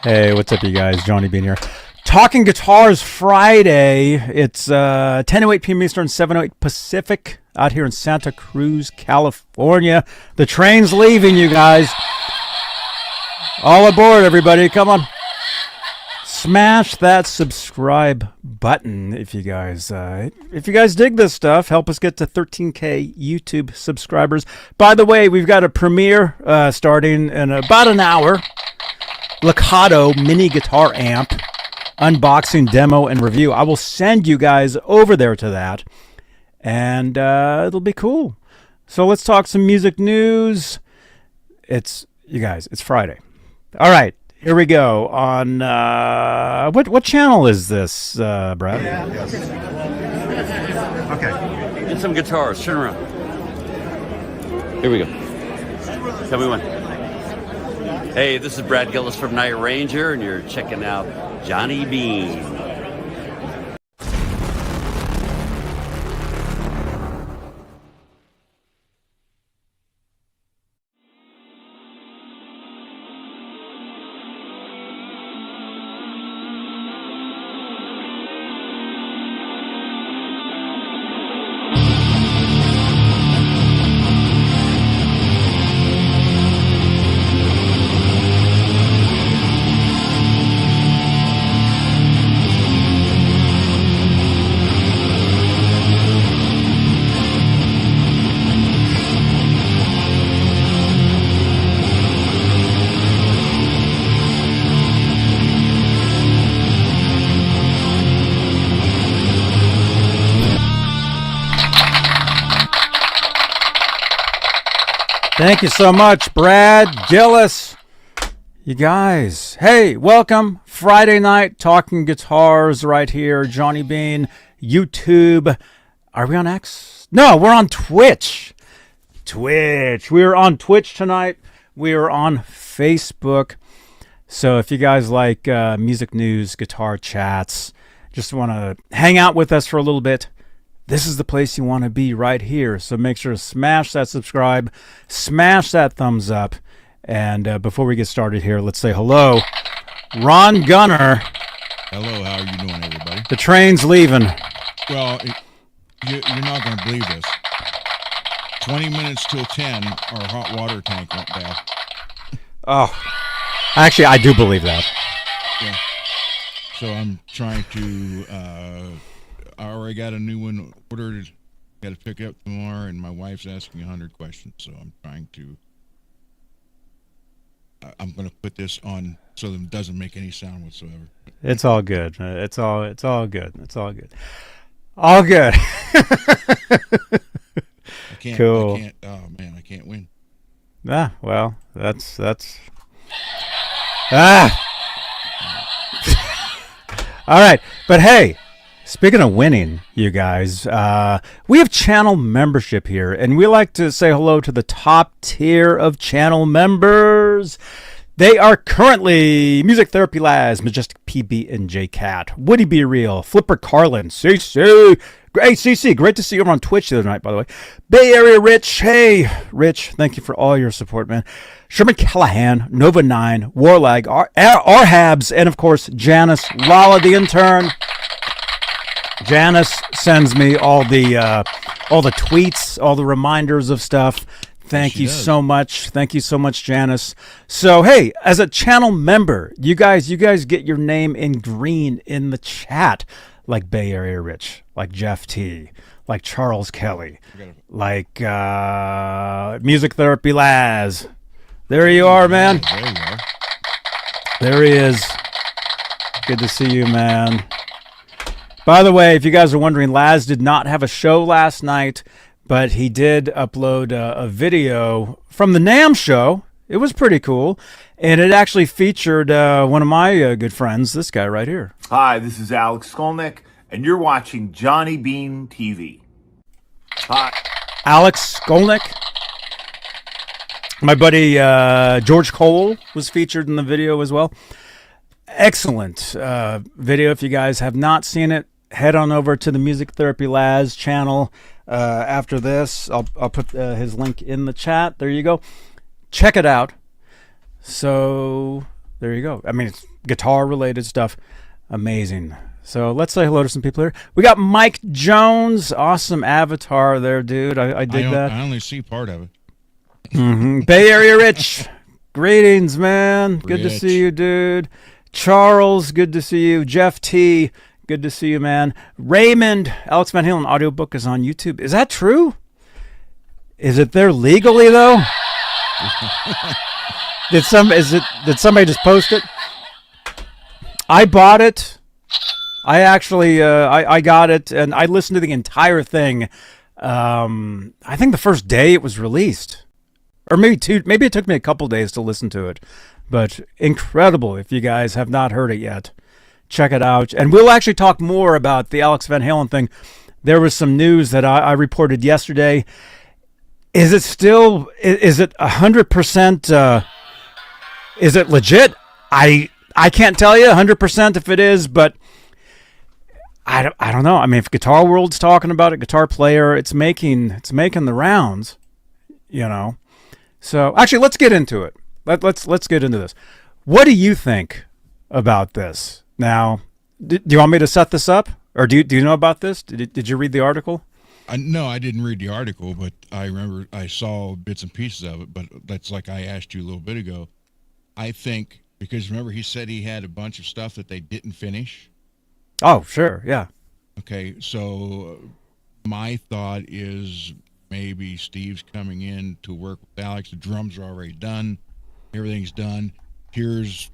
Hey, what's up, you guys? Johnny Beane here. Talking Guitars Friday. It's 10:08 p.m. Eastern, 7:08 Pacific, out here in Santa Cruz, California. The train's leaving, you guys. All aboard, everybody. Come on. Smash that subscribe button if you guys dig this stuff. Help us get to 13K YouTube subscribers. By the way, we've got a premiere starting in about an hour. Lekato mini guitar amp unboxing, demo, and review. I will send you guys over there to that, and it'll be cool. So let's talk some music news. It's Friday. All right, here we go. On what channel is this, Brad? Yes. Okay. Get some guitars. Turn around. Here we go. Tell me when. Hey, this is Brad Gillis from Night Ranger, and you're checking out Johnny Beane. Thank you so much, Brad Gillis. You guys, hey, welcome. Friday night, Talking Guitars right here. Johnny Beane, YouTube. Are we on X? No, we're on Twitch. We're on Twitch tonight. We are on Facebook. So if you guys like music news, guitar chats, just want to hang out with us for a little bit, this is the place you want to be right here. So make sure to smash that subscribe, smash that thumbs up. And before we get started here, let's say hello. Ron Gunner. Hello, how are you doing, everybody? The train's leaving. Well, you're not going to believe this. 20 minutes till 10, our hot water tank went bad. Oh, actually, I do believe that. Yeah. So I'm trying to... I already got a new one ordered. Got to pick it up tomorrow, and my wife's asking 100 questions. So I'm trying to. I'm going to put this on so that it doesn't make any sound whatsoever. It's all good. It's all good. It's all good. All good. I can't. Cool. I can't. Oh man, I can't win. Ah, well, that's. Ah. All right, but hey. Speaking of winning, you guys, we have channel membership here, and we like to say hello to the top tier of channel members. They are currently Music Therapy Laz, Majestic PB and J Cat, Woody Be Real, Flipper Carlin, CC. Hey, CC, great to see you over on Twitch the other night, by the way. Bay Area Rich, hey, Rich, thank you for all your support, man. Sherman Callahan, Nova9, Warlag, Arhabs, and of course, Janice, Lala the intern. Janice sends me all the tweets, all the reminders of stuff. Thank you so much. Thank you so much, Janice. So, hey, as a channel member, you guys get your name in green in the chat, like Bay Area Rich, like Jeff T, like Charles Kelly, like Music Therapy Laz. There you are, man. There you are. There he is. Good to see you, man. By the way, if you guys are wondering, Laz did not have a show last night, but he did upload a video from the NAMM show. It was pretty cool, and it actually featured one of my good friends, this guy right here. Hi, this is Alex Skolnick, and you're watching Johnny Beane TV. Hi. Alex Skolnick. My buddy George Cole was featured in the video as well. Excellent video. If you guys have not seen it, head on over to the Music Therapy Laz channel. After this, I'll put his link in the chat. There you go. Check it out. So There you go. I mean, it's guitar-related stuff. Amazing. So let's say hello to some people here. We got Mike Jones. Awesome avatar there, dude. I dig that. I only see part of it. Bay Area Rich. Greetings, man. Good to Rich. see you, dude. Charles, good to see you. Jeff T, good to see you, man. Raymond, Alex Van Halen audiobook is on YouTube. Is that true? Is it there legally, though? Did somebody just post it? I bought it. I actually I got it, and I listened to the entire thing. I think the first day it was released, or maybe two. Maybe it took me a couple days to listen to it, but incredible. If you guys have not heard it yet, check it out. And we'll actually talk more about the Alex Van Halen thing. There was some news that I reported yesterday. Is it still? Is it 100%? Is it legit? I can't tell you 100% if it is, but I don't know. I mean, if Guitar World's talking about it, Guitar Player, it's making the rounds, you know. So actually, let's get into it. Let's get into this. What do you think about this? Now, do you want me to set this up, or do you know about this? Did you read the article? No, I didn't read the article, but I remember I saw bits and pieces of it. But that's like I asked you a little bit ago. I think because remember he said he had a bunch of stuff that they didn't finish. Oh, sure, yeah. Okay, so my thought is maybe Steve's coming in to work with Alex. The drums are already done. Everything's done. Here's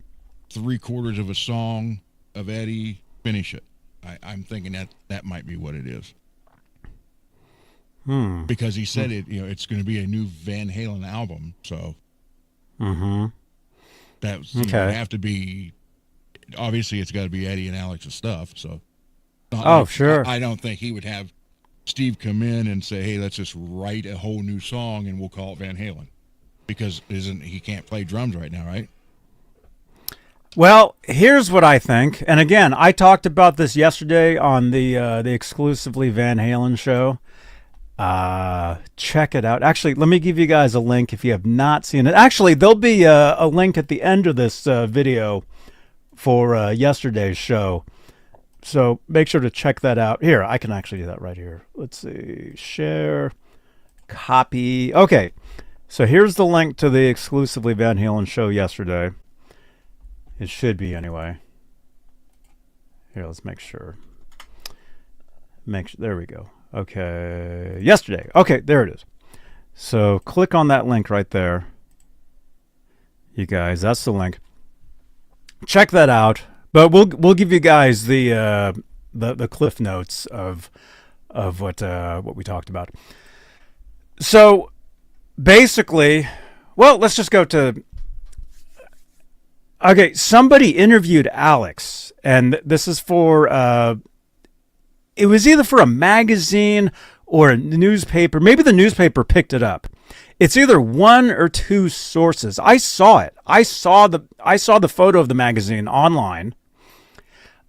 3/4 of a song of Eddie. Finish it. I'm thinking that might be what it is. Because he said it's going to be a new Van Halen album. So that's Okay. going to have to be. Obviously, it's got to be Eddie and Alex's stuff. So, Sure. I don't think he would have Steve come in and say, "Hey, let's just write a whole new song and we'll call it Van Halen," because he can't play drums right now, right? Well, here's what I think. And again, I talked about this yesterday on the exclusively Van Halen show. Check it out. Actually, let me give you guys a link if you have not seen it. Actually, there'll be a link at the end of this video for yesterday's show. So make sure to check that out. Here, I can actually do that right here. Let's see. Share. Copy. Okay. So here's the link to the exclusively Van Halen show yesterday. It should be anyway. Here, let's make sure. There we go. Okay. Yesterday. Okay, there it is. So click on that link right there. You guys, that's the link. Check that out. But we'll give you guys the cliff notes of what we talked about. So basically, well, let's just go to. Okay, somebody interviewed Alex, and this is for. It was either for a magazine or a newspaper. Maybe the newspaper picked it up. It's either one or two sources. I saw it. I saw the photo of the magazine online.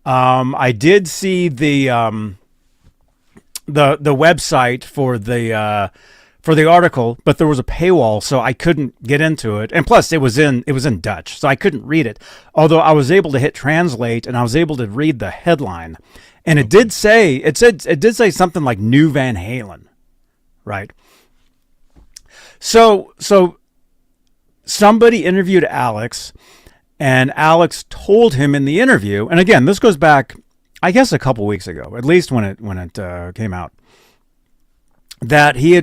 I did see the website for the article, but there was a paywall, so I couldn't get into it. And plus, it was in Dutch, so I couldn't read it. Although I was able to hit translate, and I was able to read the headline, and it did say something like New Van Halen, right? So somebody interviewed Alex, and Alex told him in the interview, and again, this goes back, I guess, a couple weeks ago, at least when it came out, that he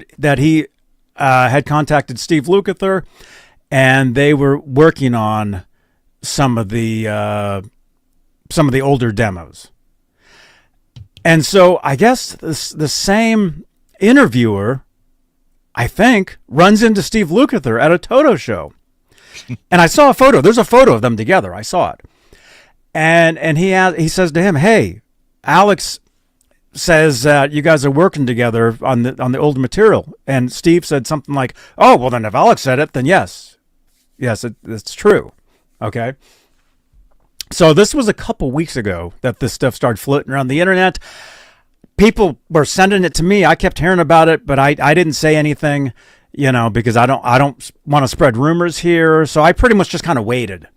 had contacted Steve Lukather, and they were working on some of the older demos. And so I guess the same interviewer, I think, runs into Steve Lukather at a Toto show. And I saw a photo. There's a photo of them together. I saw it. And he says to him, "Hey, Alex says that you guys are working together on the older material." And Steve said something like, "Oh, well then if Alex said it, then yes, it's true." Okay. So this was a couple weeks ago that this stuff started floating around the internet. People were sending it to me. I kept hearing about it, but I didn't say anything, because I don't want to spread rumors here. So I pretty much just kind of waited.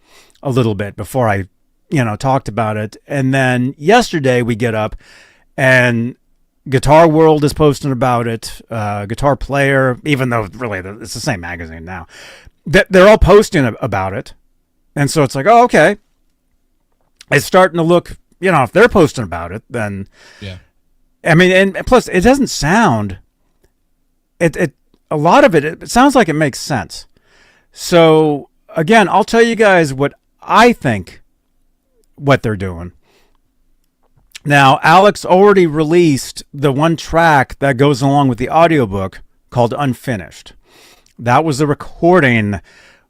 a little bit before I, talked about it. And then yesterday we get up and Guitar World is posting about it. Guitar Player, even though really it's the same magazine now, they're all posting about it. And so it's like, oh, okay. It's starting to look, if they're posting about it, then Yeah. I mean, and plus it doesn't sound, a lot of it sounds like it makes sense. So again, I'll tell you guys what I think what they're doing. Now, Alex already released the one track that goes along with the audiobook called Unfinished. That was a recording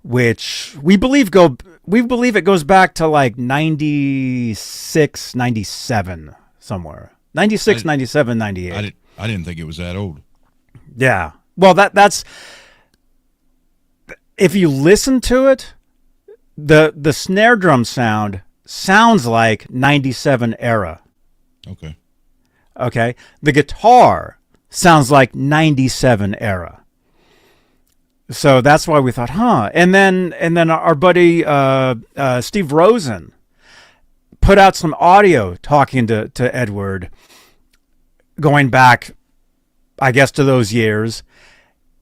which we believe it goes back to like 96, 97 somewhere. 96, 97, 98. I didn't think it was that old. Yeah. Well, that's if you listen to it, the snare drum sounds like 97 era. Okay. The guitar sounds like 97 era. So that's why we thought, And then our buddy Steve Rosen put out some audio talking to Edward, going back, I guess, to those years.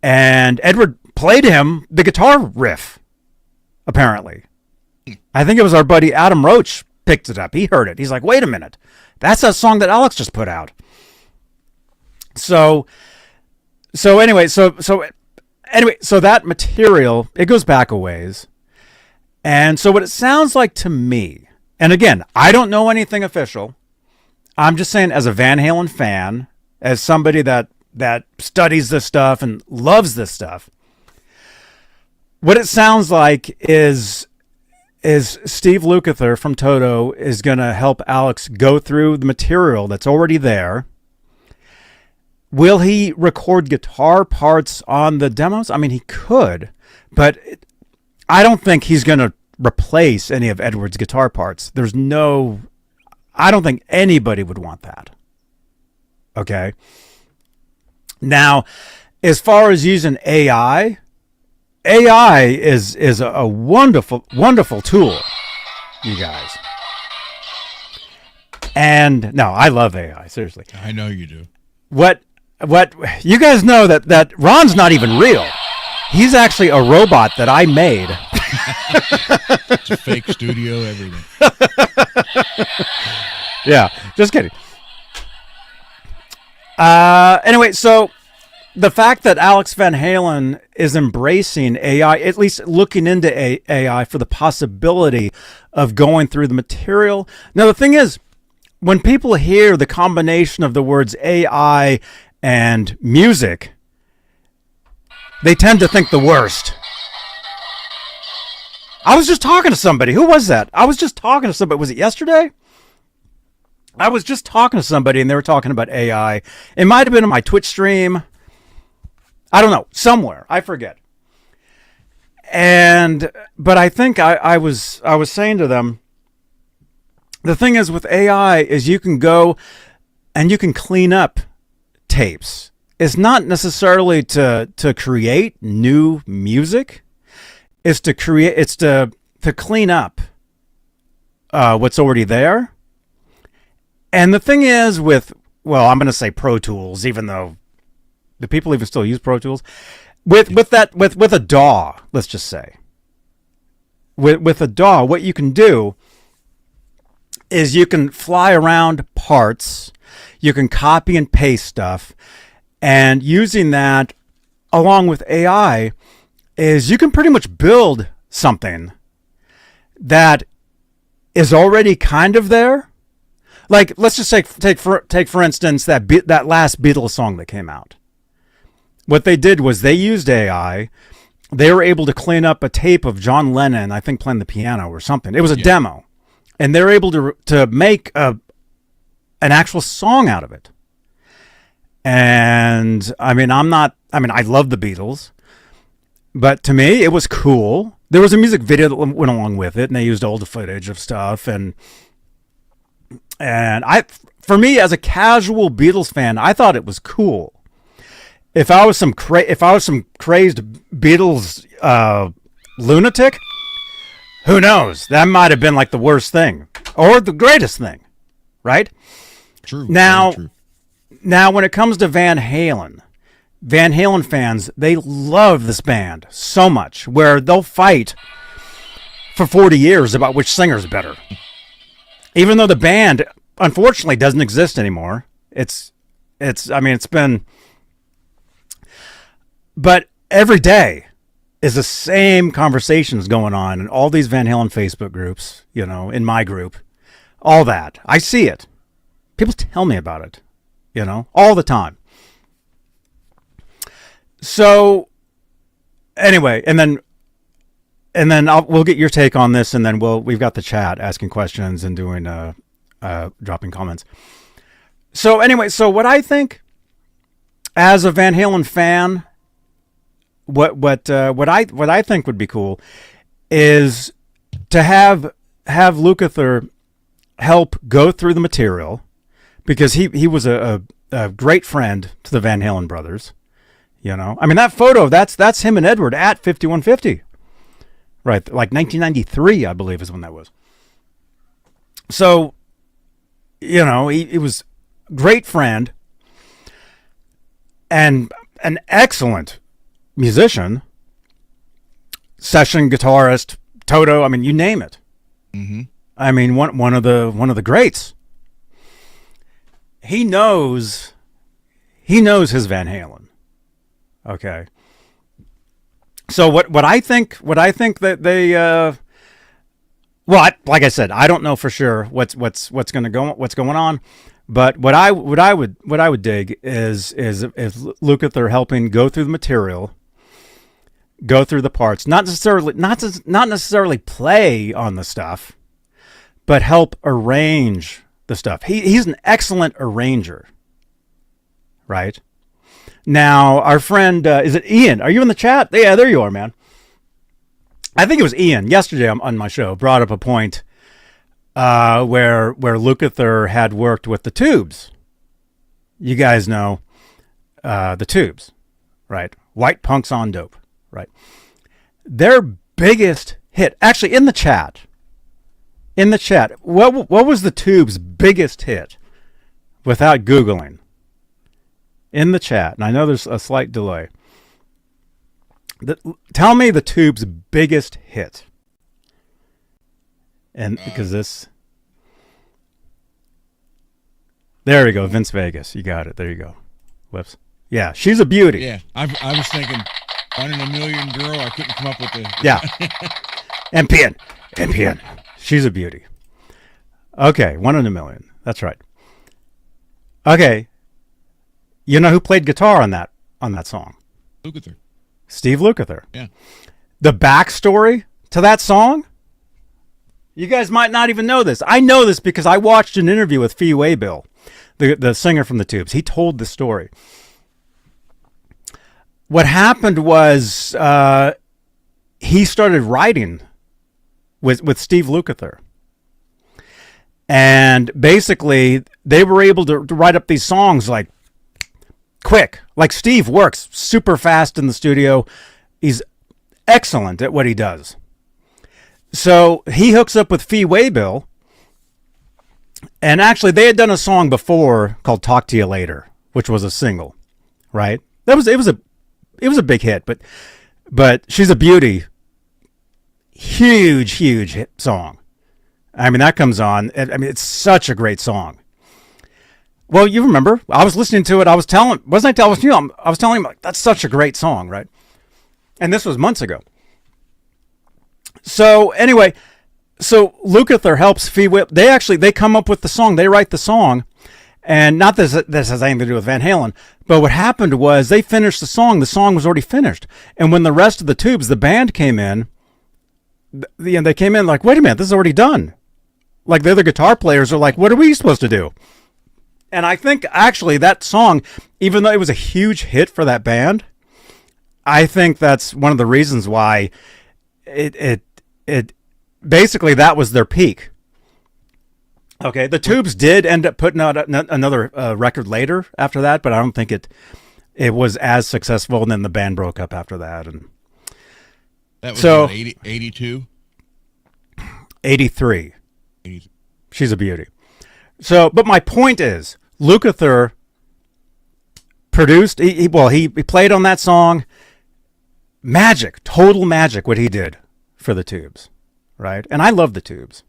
And Edward played him the guitar riff, apparently. I think it was our buddy Adam Roach picked it up. He heard it. He's like, wait a minute. That's a song that Alex just put out. So anyway, so that material, it goes back a ways. And so what it sounds like to me, and again, I don't know anything official. I'm just saying, as a Van Halen fan, as somebody that studies this stuff and loves this stuff, what it sounds like is Steve Lukather from Toto is going to help Alex go through the material that's already there. Will he record guitar parts on the demos? I mean, he could, but I don't think he's going to replace any of Edward's guitar parts. I don't think anybody would want that. Okay. Now, as far as using AI is a wonderful, wonderful tool, you guys. And no, I love AI, seriously. I know you do. What you guys know that Ron's not even real. He's actually a robot that I made. It's a fake studio, everything. Yeah, just kidding. Anyway, so the fact that Alex Van Halen is embracing AI, at least looking into AI for the possibility of going through the material. Now, the thing is, when people hear the combination of the words AI and music, they tend to think the worst. I was just talking to somebody. Who was that? I was just talking to somebody. Was it yesterday? I was just talking to somebody and they were talking about AI. It might have been on my Twitch stream. I don't know. Somewhere. I forget. But I think I was saying to them, the thing is with AI is you can go and you can clean up tapes. It's not necessarily to create new music. It's to clean up what's already there. And the thing is I'm going to say Pro Tools, even though do people even still use Pro Tools? With a DAW, let's just say. With a DAW, what you can do is you can fly around parts, you can copy and paste stuff, and using that along with AI is you can pretty much build something that is already kind of there. Like, let's just take for instance that last Beatles song that came out. What they did was they used AI. They were able to clean up a tape of John Lennon, I think, playing the piano or something. It was a demo, and they're able to make an actual song out of it. And I love the Beatles, but to me, it was cool. There was a music video that went along with it, and they used old footage of stuff. And for me, as a casual Beatles fan, I thought it was cool. If I was some crazed Beatles lunatic, Who knows? That might have been like the worst thing or the greatest thing, right? True. Now, very true. now when it comes to Van Halen fans, they love this band so much where they'll fight for 40 years about which singer's better. Even though the band unfortunately doesn't exist anymore. It's been, but every day is the same conversations going on in all these Van Halen Facebook groups, in my group, all that. I see it. People tell me about it, all the time. So anyway, and then we'll get your take on this, and then we've got the chat asking questions and doing dropping comments. So anyway, so what I think as a Van Halen fan, what I think would be cool is to have Lukather help go through the material, because he was a great friend to the Van Halen brothers. That photo, that's him and Edward at 5150. Right, like 1993, I believe, is when that was. So, he was a great friend and an excellent musician, session guitarist, Toto. You name it. Mm-hmm. One of the greats. He knows his Van Halen. Okay. So what I think that they like I said, I don't know for sure what's going on, but what I would dig is Lukather helping go through the material, go through the parts, not necessarily play on the stuff, but help arrange the stuff. He's an excellent arranger, right? Now, our friend, is it Ian? Are you in the chat? Yeah, there you are, man. I think it was Ian yesterday on my show brought up a point where Lukather had worked with the Tubes. You guys know the Tubes, right? White Punks on Dope, right? Their biggest hit, actually in the chat, what was the Tubes' biggest hit without Googling? In the chat, and I know there's a slight delay. Tell me the Tube's biggest hit. And because there we go, Vince Vegas. You got it. There you go. Whoops. Yeah, she's a beauty. Yeah, I was thinking, 1 in a million girl. I couldn't come up with the. Yeah. NPN. She's a beauty. Okay, 1 in a million. That's right. Okay. You know who played guitar on that song? Lukather. Steve Lukather. Yeah. The backstory to that song? You guys might not even know this. I know this because I watched an interview with Fee Waybill, the singer from the Tubes. He told the story. What happened was he started writing with Steve Lukather. And basically, they were able to write up these songs like quick. Like Steve works super fast in the studio. He's excellent at what he does. So he hooks up with Fee Waybill. And actually, they had done a song before called "Talk to You Later," which was a single, right? It was a big hit, but "She's a Beauty," huge hit song. That comes on. It's such a great song. Well, you remember, I was listening to it. I was telling him, like, that's such a great song, right? And this was months ago. So anyway, Lukather helps Fee Whip. They come up with the song. They write the song. And not this has anything to do with Van Halen, but what happened was they finished the song. The song was already finished. And when the rest of the Tubes, the band came in, they came in like, wait a minute, this is already done. Like the other guitar players are like, what are we supposed to do? And I think actually that song, even though it was a huge hit for that band, I think that's one of the reasons why it basically that was their peak. Okay, the Tubes did end up putting out another record later after that, but I don't think it was as successful. And then the band broke up after that, and that was so 82. '83. 80. She's a beauty. So, but my point is, Lukather produced. He played on that song. Magic, total magic. What he did for the Tubes, right? And I love the Tubes.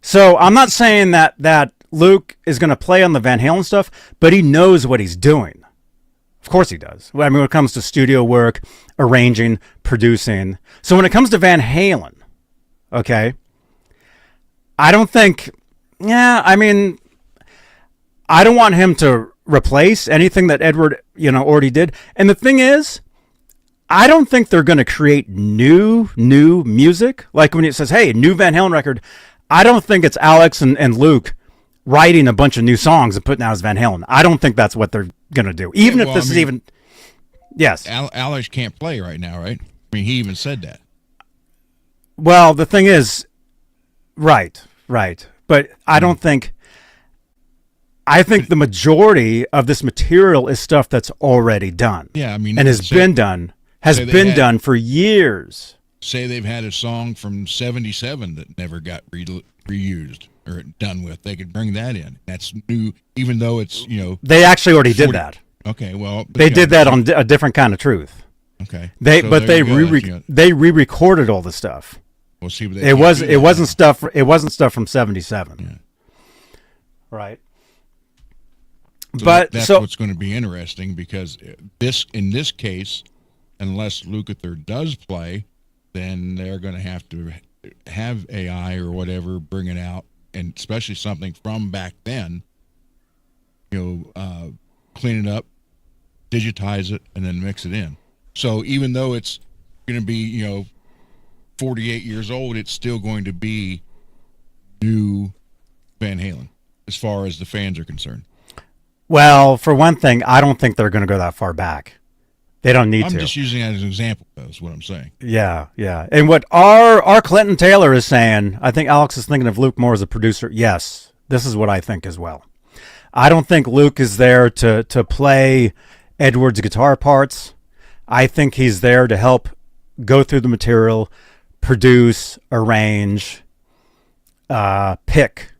So I'm not saying that Luke is going to play on the Van Halen stuff, but he knows what he's doing. Of course he does. I mean, when it comes to studio work, arranging, producing. So when it comes to Van Halen, okay, I don't think, I don't want him to replace anything that Edward, already did. And the thing is, I don't think they're going to create new music. Like when it says, hey, new Van Halen record, I don't think it's Alex and Luke writing a bunch of new songs and putting out as Van Halen. I don't think that's what they're going to do. Even if this is even... Yes. Alex can't play right now, right? I mean, he even said that. Well, the thing is... Right. But I don't think... I think the majority of this material is stuff that's already done. Yeah, I mean... And has been done for years. Say they've had a song from 77 that never got reused or done with. They could bring that in. That's new, even though it's, They actually already did that. Okay, well... They did that on A Different Kind of Truth. Okay. They re-recorded all the stuff. We'll see what it wasn't stuff from 77. Yeah. Right. So but that's what's going to be interesting, because in this case, unless Lukather does play, then they're going to have AI or whatever bring it out, and especially something from back then, clean it up, digitize it, and then mix it in. So even though it's going to be 48 years old, it's still going to be new Van Halen as far as the fans are concerned. Well, for one thing, I don't think they're going to go that far back. They don't need to. I'm just using that as an example, though, is what I'm saying. Yeah. And what our Clinton Taylor is saying, I think Alex is thinking of Luke more as a producer. Yes, this is what I think as well. I don't think Luke is there to play Edward's guitar parts. I think he's there to help go through the material, produce, arrange, pick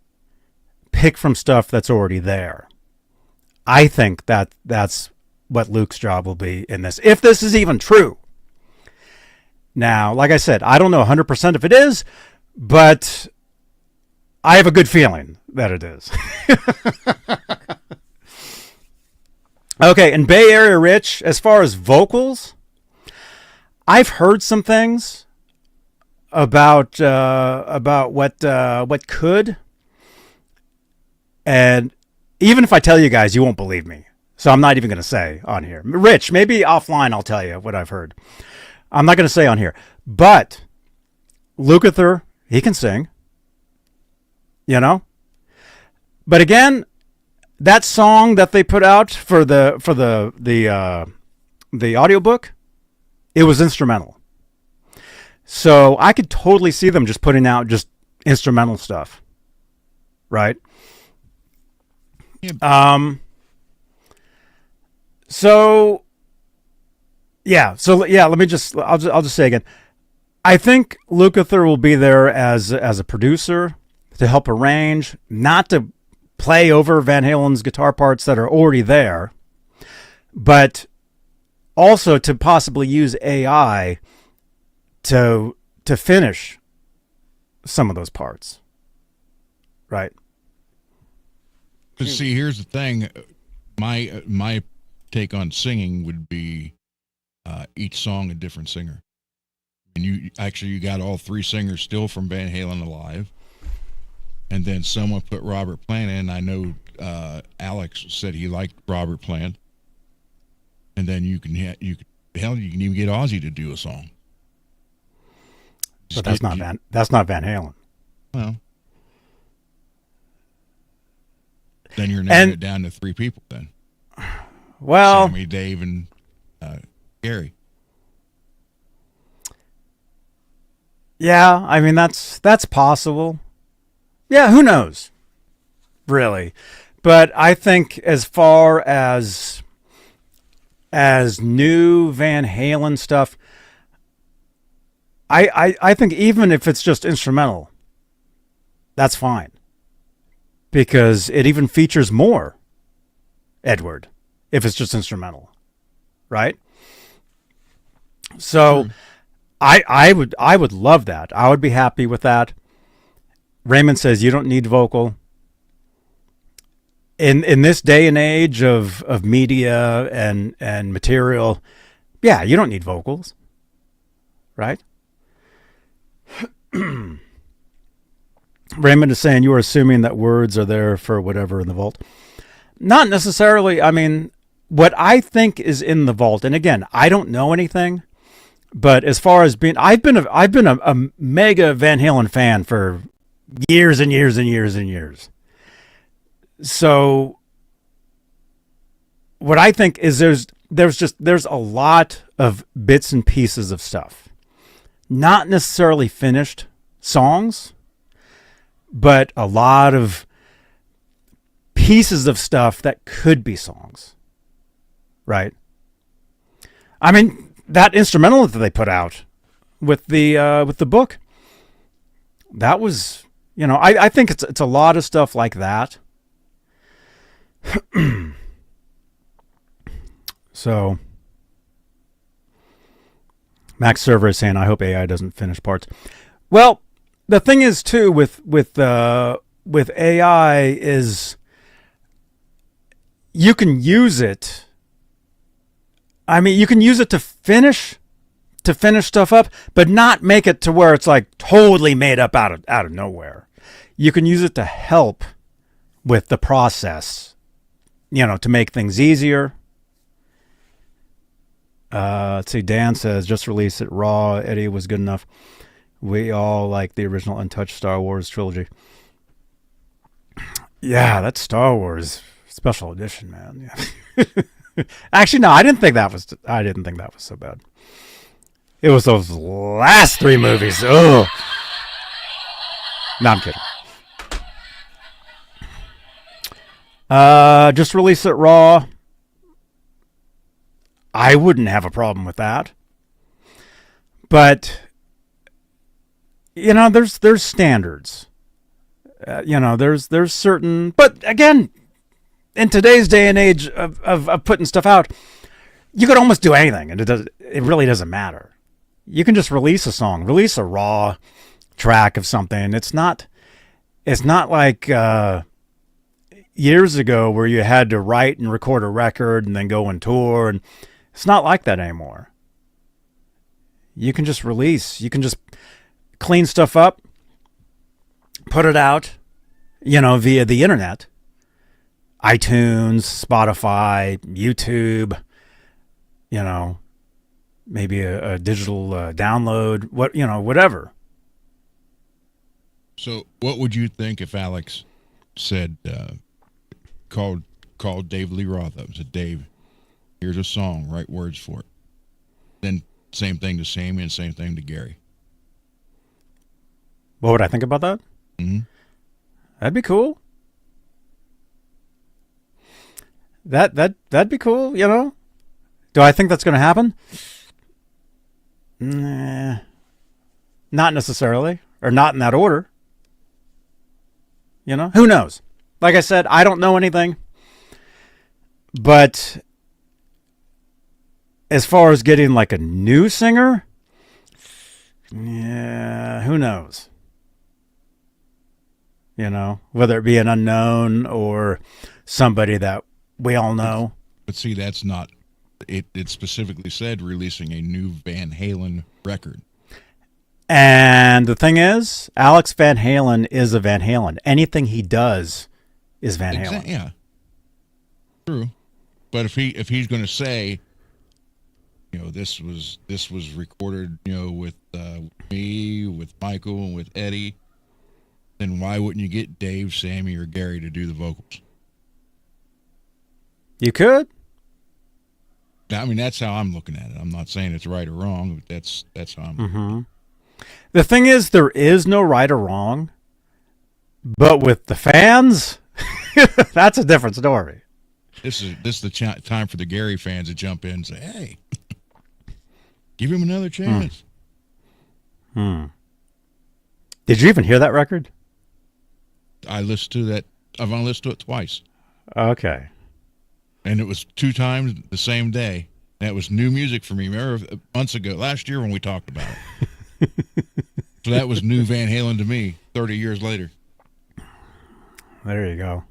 from stuff that's already there. I think that's what Luke's job will be in this, if this is even true. Now, like I said, I don't know 100% if it is, but I have a good feeling that it is. Okay, and Bay Area Rich, as far as vocals, I've heard some things about what could, and even if I tell you guys, you won't believe me. So I'm not even going to say on here. Rich, maybe offline I'll tell you what I've heard. I'm not going to say on here. But Lukather, he can sing. But again, that song that they put out for the audiobook, it was instrumental. So I could totally see them just putting out just instrumental stuff. Right? Yeah. So let me just I'll just say again, I think Lukather will be there as a producer to help arrange, not to play over Van Halen's guitar parts that are already there, but also to possibly use AI to finish some of those parts. Right? See, here's the thing. My take on singing would be each song a different singer. And you got all three singers still from Van Halen alive. And then someone put Robert Plant in. I know Alex said he liked Robert Plant. And then you can even get Ozzy to do a song. But that's not Van Halen. Well, then you're narrowing it down to three people then. Well, Sammy, Dave, and Gary. Yeah, I mean that's possible. Yeah, who knows? Really. But I think as far as new Van Halen stuff, I think even if it's just instrumental, that's fine. Because it even features more Edward if it's just instrumental. Right? So I would love that. I would be happy with that. Raymond says you don't need vocal. In this day and age of media and material, yeah, you don't need vocals. Right? Raymond is saying you are assuming that words are there for whatever in the vault. Not necessarily. I mean, what I think is in the vault, and again, I don't know anything, but as far as being, I've been a mega Van Halen fan for years and years and years and years. So what I think is there's a lot of bits and pieces of stuff, not necessarily finished songs, but a lot of pieces of stuff that could be songs. Right. I mean, that instrumental that they put out with the book, that was, I think it's a lot of stuff like that. So Max Server is saying, I hope AI doesn't finish parts. Well, the thing is too with AI is you can use it. I mean, you can use it to finish stuff up, but not make it to where it's like totally made up out of nowhere. You can use it to help with the process, to make things easier. Let's see, Dan says, just release it raw. Eddie was good enough. We all like the original untouched Star Wars trilogy. Yeah, that's Star Wars special edition, man. Yeah. Actually, no, I didn't think that was so bad. It was those last three movies. Oh, no, I'm kidding. Just release it raw. I wouldn't have a problem with that. But there's standards. There's certain. But again, in today's day and age of putting stuff out, you could almost do anything, and it really doesn't matter. You can just release a song, release a raw track of something. It's not like years ago where you had to write and record a record and then go on tour, and it's not like that anymore. You can just release. You can just clean stuff up, put it out, via the internet. iTunes, Spotify, YouTube, maybe a digital download, whatever. So what would you think if Alex said, called Dave Lee Roth up and said, Dave, here's a song, write words for it. Then same thing to Sammy and same thing to Gary. What would I think about that? Mm-hmm. That'd be cool. That'd be cool, Do I think that's going to happen? Nah. Not necessarily, or not in that order. Who knows? Like I said, I don't know anything. But as far as getting like a new singer, yeah, who knows? Whether it be an unknown or somebody that we all know. But see, that's not it. It specifically said releasing a new Van Halen record. And the thing is, Alex Van Halen is a Van Halen. Anything he does is Van Halen. Yeah, true. But if he's going to say, this was recorded, with me, with Michael, and with Eddie, then why wouldn't you get Dave, Sammy, or Gary to do the vocals? You could. I mean, that's how I'm looking at it. I'm not saying it's right or wrong, but that's how I'm. Mm-hmm. The thing is, there is no right or wrong, but with the fans, that's a different story. This is the time for the Gary fans to jump in and say, "Hey, give him another chance." Did you even hear that record? I listened to that. I've only listened to it twice. Okay. And it was 2 times the same day. And it was new music for me. Remember months ago, last year when we talked about it. So that was new Van Halen to me 30 years later. There you go.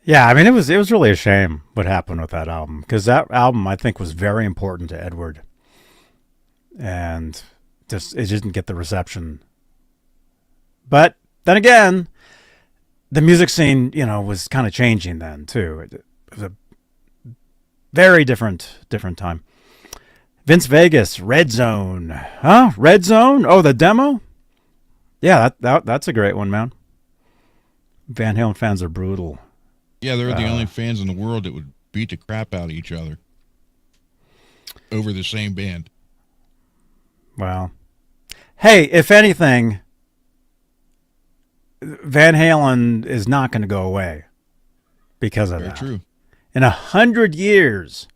Yeah, I mean, it was really a shame what happened with that album, because that album, I think, was very important to Edward. And it didn't get the reception. But then again, the music scene, was kind of changing then, too. It was a very different time. Vince Vegas, Red Zone. Huh? Red Zone? Oh, the demo? Yeah, that's a great one, man. Van Halen fans are brutal. Yeah, they're the only fans in the world that would beat the crap out of each other over the same band. Well, hey, if anything, Van Halen is not going to go away because of that. Very true. In 100 years,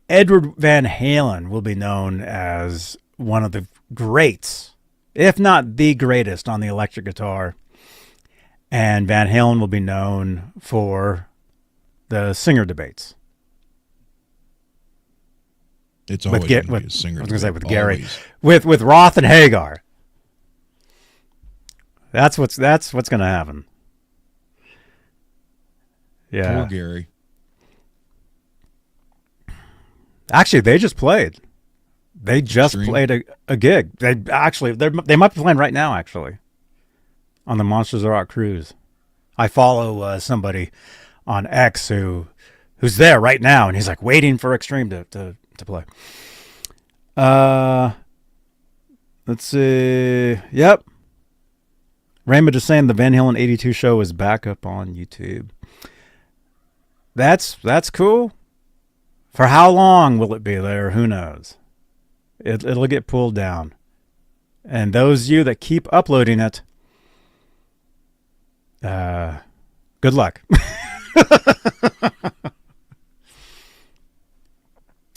Edward Van Halen will be known as one of the greats, if not the greatest, on the electric guitar. And Van Halen will be known for the singer debates. It's always going to be a singer. I was going to say with always. Gary, with Roth and Hagar. That's what's going to happen. Yeah. Poor Gary. Actually, they just played. They just played a gig. They might be playing right now, actually, on the Monsters of Rock cruise. I follow somebody on X who's there right now, and he's like waiting for Extreme to play. Let's see. Yep. Raymond is saying the Van Halen 82 show is back up on YouTube. That's cool. For how long will it be there? Who knows? It'll get pulled down. And those of you that keep uploading it, good luck.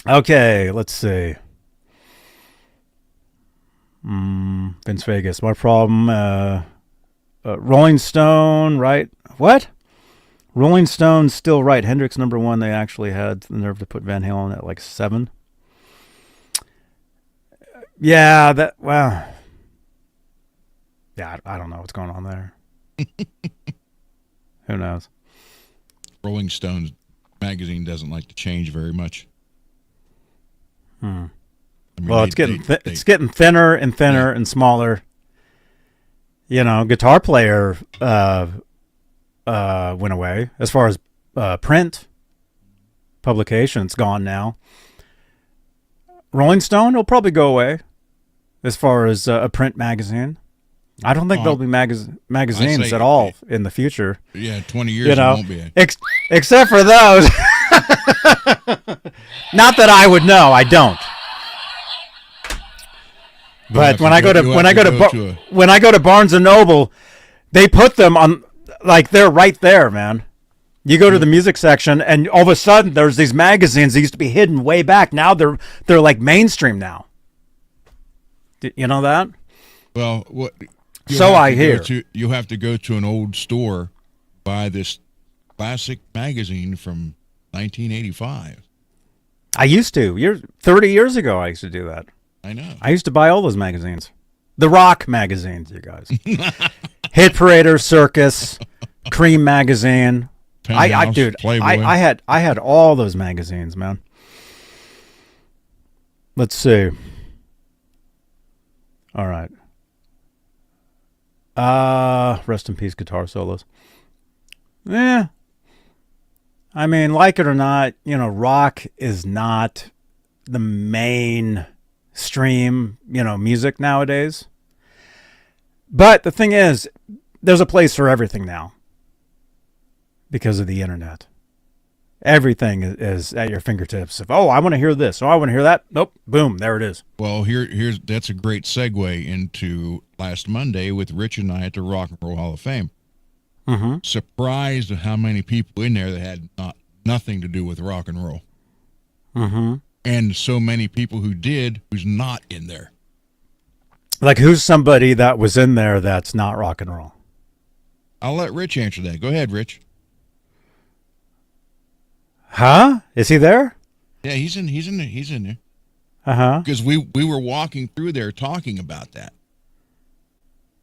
Okay, let's see. Vince Vegas, my problem. Rolling Stone, right? What? Rolling Stone still right. Hendrix #1. They actually had the nerve to put Van Halen at like 7. Yeah, well. Yeah, I don't know what's going on there. Who knows? Rolling Stone magazine doesn't like to change very much. I mean, well, it's getting thinner and thinner and smaller. Guitar Player went away. As far as print publication, it's gone now. Rolling Stone will probably go away as far as a print magazine. I don't think there'll be magazines at all in the future. Yeah, 20 years it won't be. Except for those. Not that I would know. I don't. But when I go to Barnes and Noble, they put them on, like, they're right there, man. You go to the music section, and all of a sudden there's these magazines that used to be hidden way back. Now they're like mainstream now. You know that? Well, I hear. You have to go to an old store, buy this classic magazine from 1985. I used to. 30 years ago, I used to do that. I know. I used to buy all those magazines. The rock magazines, you guys. Hit Parader, Circus, Cream magazine. Playboy. I had all those magazines, man. Let's see. All right. Rest in peace, guitar solos. Yeah. I mean, like it or not, rock is not the main stream, music nowadays. But the thing is, there's a place for everything now because of the internet. Everything is at your fingertips. If, I want to hear this. I want to hear that. Nope. Boom. There it is. Well, that's a great segue into last Monday with Rich and I at the Rock and Roll Hall of Fame. Mm-hmm. Surprised at how many people in there that had nothing to do with rock and roll. Mm-hmm. And so many people who did, who's not in there. Like, who's somebody that was in there that's not rock and roll? I'll let Rich answer that. Go ahead, Rich. Huh? Is he there? Yeah, he's in there. Uh-huh. Because we were walking through there talking about that.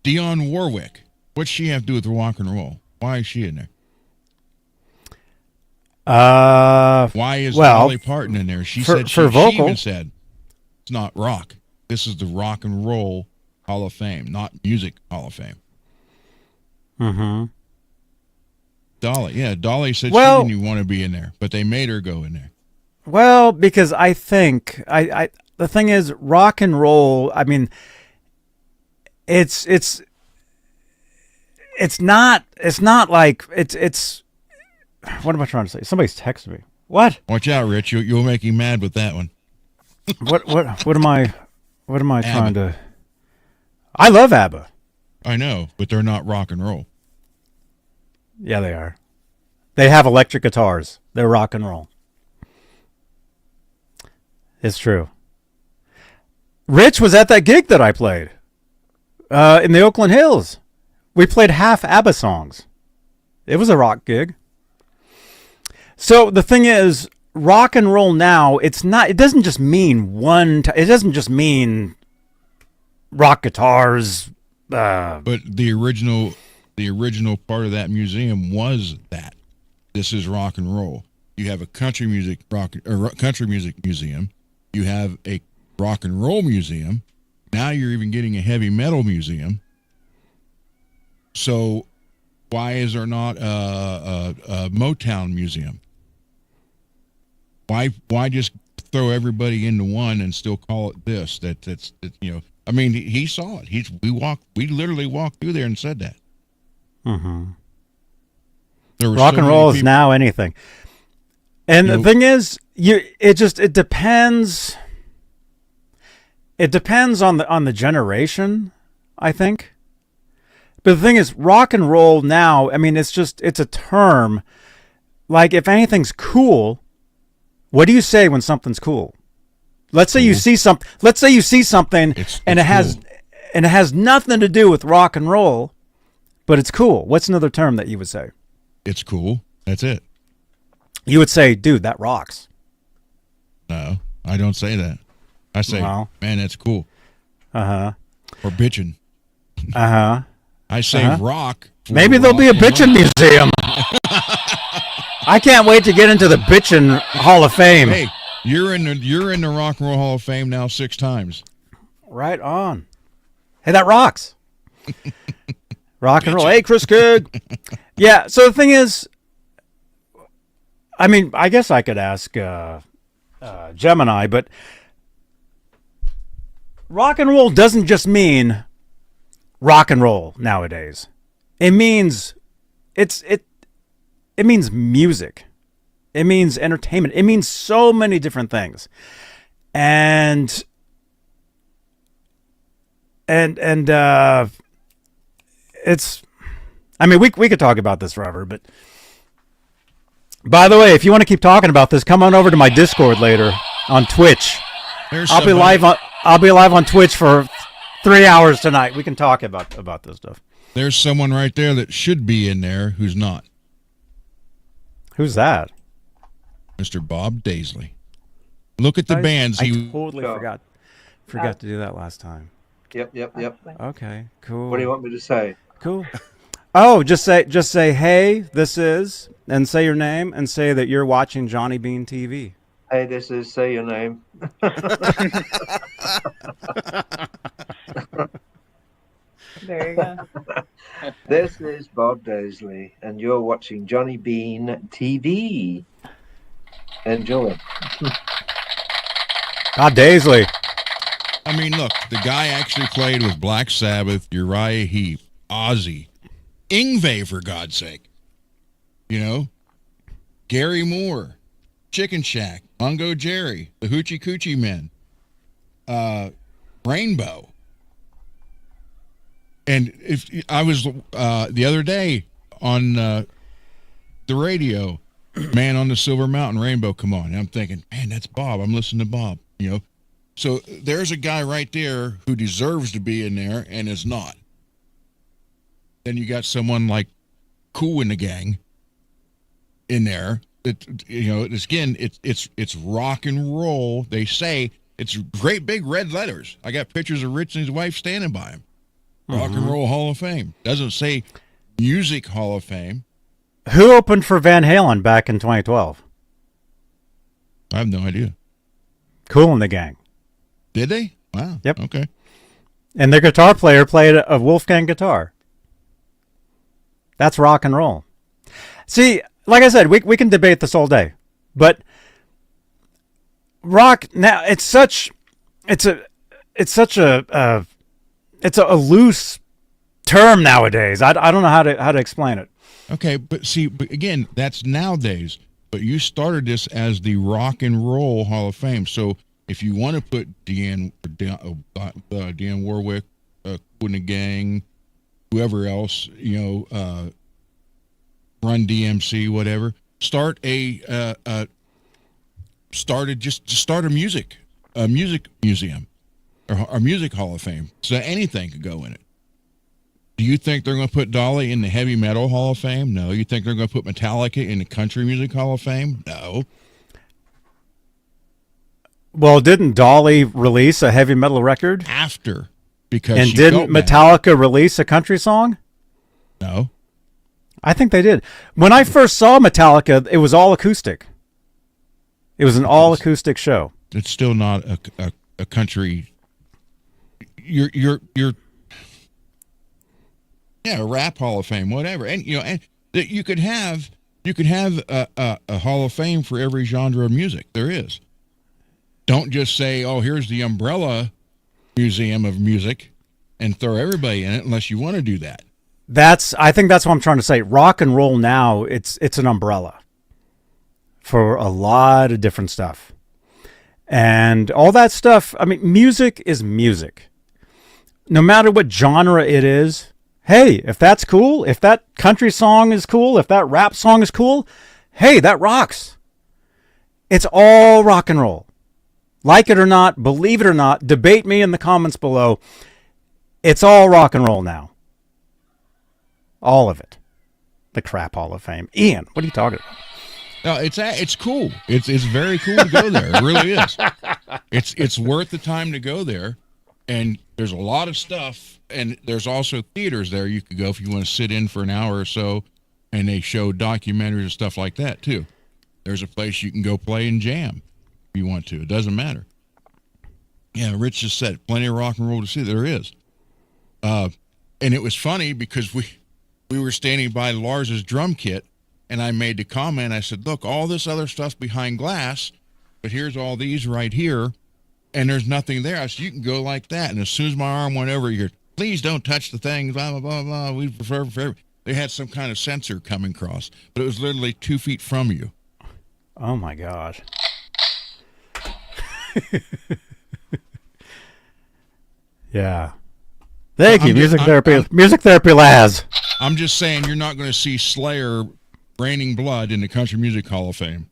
Dionne Warwick. What's she have to do with rock and roll? Why is she in there? Why is Dolly Parton in there? She said she even said it's not rock. This is the Rock and Roll Hall of Fame, not Music Hall of Fame. Mm-hmm. Dolly said she didn't even want to be in there, but they made her go in there. Well, because I think the thing is, rock and roll, I mean, it's not like it's what am I trying to say? Somebody's texting me. What? Watch out, Rich. You'll make him mad with that one. What am I trying to? I love ABBA. I know, but they're not rock and roll. Yeah, they are. They have electric guitars. They're rock and roll. It's true. Rich was at that gig that I played in the Oakland Hills. We played half ABBA songs. It was a rock gig. So the thing is, rock and roll now, it doesn't just mean it doesn't just mean rock guitars. But the original part of that museum was that this is rock and roll. You have a country music museum. You have a rock and roll museum. Now you're even getting a heavy metal museum. So why is there not a Motown museum? Why just throw everybody into one and still call it this? That's I mean, he saw it. We literally walked through there and said that. Mm-hmm. Rock and roll is now anything. And the thing is, it depends. It depends on the generation, I think. But the thing is, rock and roll now, I mean, it's a term. Like, if anything's cool, what do you say when something's cool? Let's say you see something. Let's say you see something, and it has nothing to do with rock and roll, but it's cool. What's another term that you would say? It's cool. That's it. You would say, dude, that rocks. No, I don't say that. I say, man, that's cool. Uh-huh. Or bitchin'. Uh-huh. I say rock. Maybe there'll be a bitchin' museum. I can't wait to get into the bitchin' Hall of Fame. Hey, you're in the Rock and Roll Hall of Fame now 6 times. Right on. Hey, that rocks. Rock and roll. Hey, Chris Coog. Yeah, so the thing is, I mean, I guess I could ask Gemini, but rock and roll doesn't just mean rock and roll nowadays. It means it means music. It means entertainment. It means so many different things. And it's, I mean, we could talk about this forever, but by the way, if you want to keep talking about this, come on over to my Discord later on Twitch. I'll be live on Twitch for 3 hours tonight. We can talk about this stuff. There's someone right there that should be in there who's not. Who's that? Mr. Bob Daisley. Look at the bands. I totally forgot to do that last time. Yep. Okay, cool. What do you want me to say? Cool. Oh, just say, hey, this is, and say your name, and say that you're watching Johnny Beane TV. Hey, this is, say your name. There you go. This is Bob Daisley, and you're watching Johnny Beane TV. Enjoy. Daisley. I mean, look, the guy actually played with Black Sabbath, Uriah Heep, Ozzy, Yngwie, for God's sake. You know? Gary Moore, Chicken Shack, Mungo Jerry, the Hoochie Coochie Men, Rainbow. And if I was the other day on the radio, Man on the Silver Mountain, Rainbow, come on. And I'm thinking, man, that's Bob. I'm listening to Bob, you know. So there's a guy right there who deserves to be in there and is not. Then you got someone like Cool in the Gang in there. It's rock and roll. They say it's great big red letters. I got pictures of Rich and his wife standing by him. Rock and Roll Hall of Fame. Doesn't say Music Hall of Fame. Who opened for Van Halen back in 2012? I have no idea. Cool in the Gang. Did they? Wow. Yep. Okay. And their guitar player played a Wolfgang guitar. That's rock and roll. See, like I said, we can debate this all day, but rock now it's a loose term nowadays. I don't know how to explain it. Okay, but again, that's nowadays. But you started this as the Rock and Roll Hall of Fame. So if you want to put Dionne Warwick, Cool in the Gang, whoever else, Run DMC, whatever, start a music museum or music Hall of Fame. So anything could go in it. Do you think they're going to put Dolly in the Heavy Metal Hall of Fame? No. You think they're going to put Metallica in the Country Music Hall of Fame? No. Well, didn't Dolly release a heavy metal record? After. Because and she didn't Metallica release a country song? No. I think they did. When I first saw Metallica, it was all acoustic. It was an all acoustic show. It's still not a country. A rap Hall of Fame, whatever. And you could have a Hall of Fame for every genre of music there is. Don't just say, "Oh, here's the Umbrella Museum of Music," and throw everybody in it unless you want to do that. I think that's what I'm trying to say. Rock and roll now, it's an umbrella for a lot of different stuff. And all that stuff, I mean, music is music. No matter what genre it is, hey, if that's cool, if that country song is cool, if that rap song is cool, hey, that rocks. It's all rock and roll. Like it or not, believe it or not, debate me in the comments below. It's all rock and roll now. All of it. The crap Hall of Fame. Ian, what are you talking about? No, it's cool. It's very cool to go there. It really is. It's worth the time to go there. And there's a lot of stuff, and there's also theaters there you could go if you want to sit in for an hour or so, and they show documentaries and stuff like that too. There's a place you can go play and jam if you want to. It doesn't matter. Yeah, Rich just said plenty of rock and roll to see. There is. And it was funny because we were standing by Lars's drum kit, and I made the comment. I said, "Look, all this other stuff's behind glass, but here's all these right here." And there's nothing there. I said, "You can go like that." And as soon as my arm went over, you heard, "Please don't touch the things, blah, blah, blah, blah. We prefer for." They had some kind of sensor coming across, but it was literally 2 feet from you. Oh, my God. Yeah. Thank you, Music Therapy Laz. I'm just saying you're not going to see Slayer raining blood in the Country Music Hall of Fame.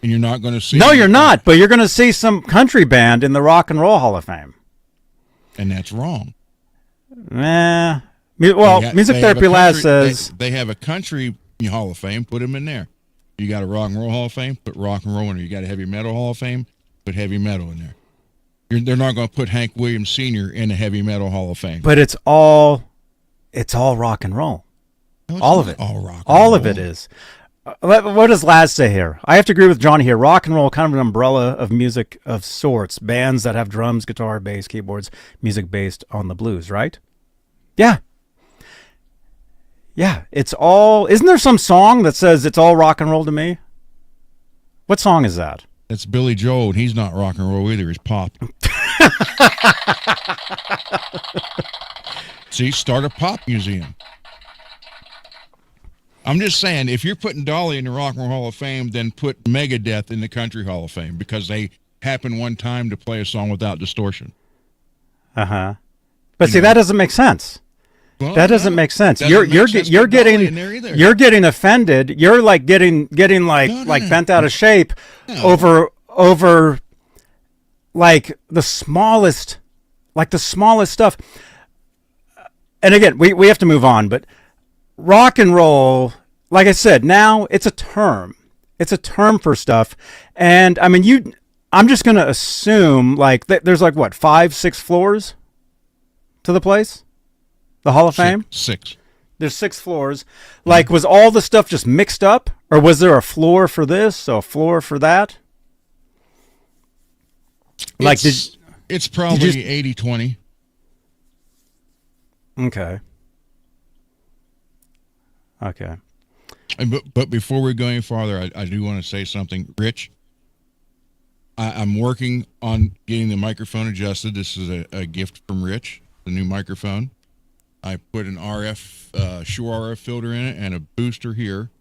And you're not going to see... No, you're not, but you're going to see some country band in the Rock and Roll Hall of Fame. And that's wrong. Well, Music Therapy Laz says... They have a country Hall of Fame, put them in there. You got a Rock and Roll Hall of Fame, put Rock and Roll in there. You got a Heavy Metal Hall of Fame, put Heavy Metal in there. They're not going to put Hank Williams Sr. in the Heavy Metal Hall of Fame. But it's all rock and roll. No, all of it. All rock and all roll. of it is. What does Laz say here? I have to agree with Johnny here. Rock and roll, kind of an umbrella of music of sorts. Bands that have drums, guitar, bass, keyboards, music based on the blues, right? Yeah. Yeah, it's all... Isn't there some song that says it's all rock and roll to me? What song is that? That's Billy Joel, and he's not rock and roll either. He's pop. See, start a pop museum. I'm just saying, if you're putting Dolly in the Rock and Roll Hall of Fame, then put Megadeth in the Country Hall of Fame because they happened one time to play a song without distortion. Uh-huh. But see, that doesn't make sense. Well, that doesn't make sense. You're getting offended. You're like getting bent out of shape over like the smallest stuff. And again, we have to move on, but rock and roll, like I said, now it's a term. It's a term for stuff. And I mean, I'm just going to assume like there's like what, 5, 6 floors to the place? The Hall of Fame? 6. There's 6 floors. Like, was all the stuff just mixed up? Or was there a floor for this, a floor for that? Like, it's probably 80-20. Okay. But before we go any farther, I do want to say something. Rich, I'm working on getting the microphone adjusted. This is a gift from Rich, the new microphone. I put an Shure RF filter in it and a booster here.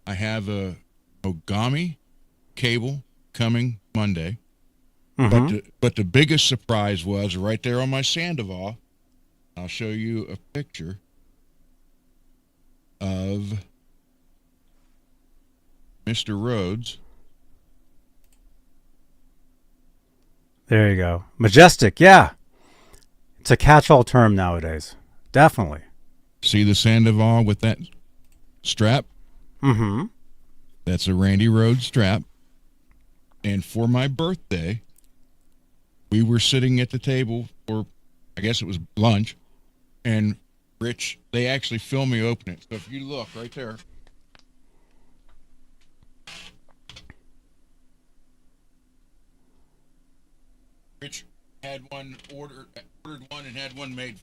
I have a Ogami cable coming Monday. Mm-hmm. But the biggest surprise was right there on my Sandoval. I'll show you a picture of Mr. Rhodes. There you go. Majestic, yeah. It's a catch-all term nowadays. Definitely. See the Sandoval with that strap? Mm-hmm. That's a Randy Rhodes strap. And for my birthday, we were sitting at the table for, I guess it was lunch, and Rich, they actually filmed me open it. So if you look right there. Rich had one ordered one and had one made.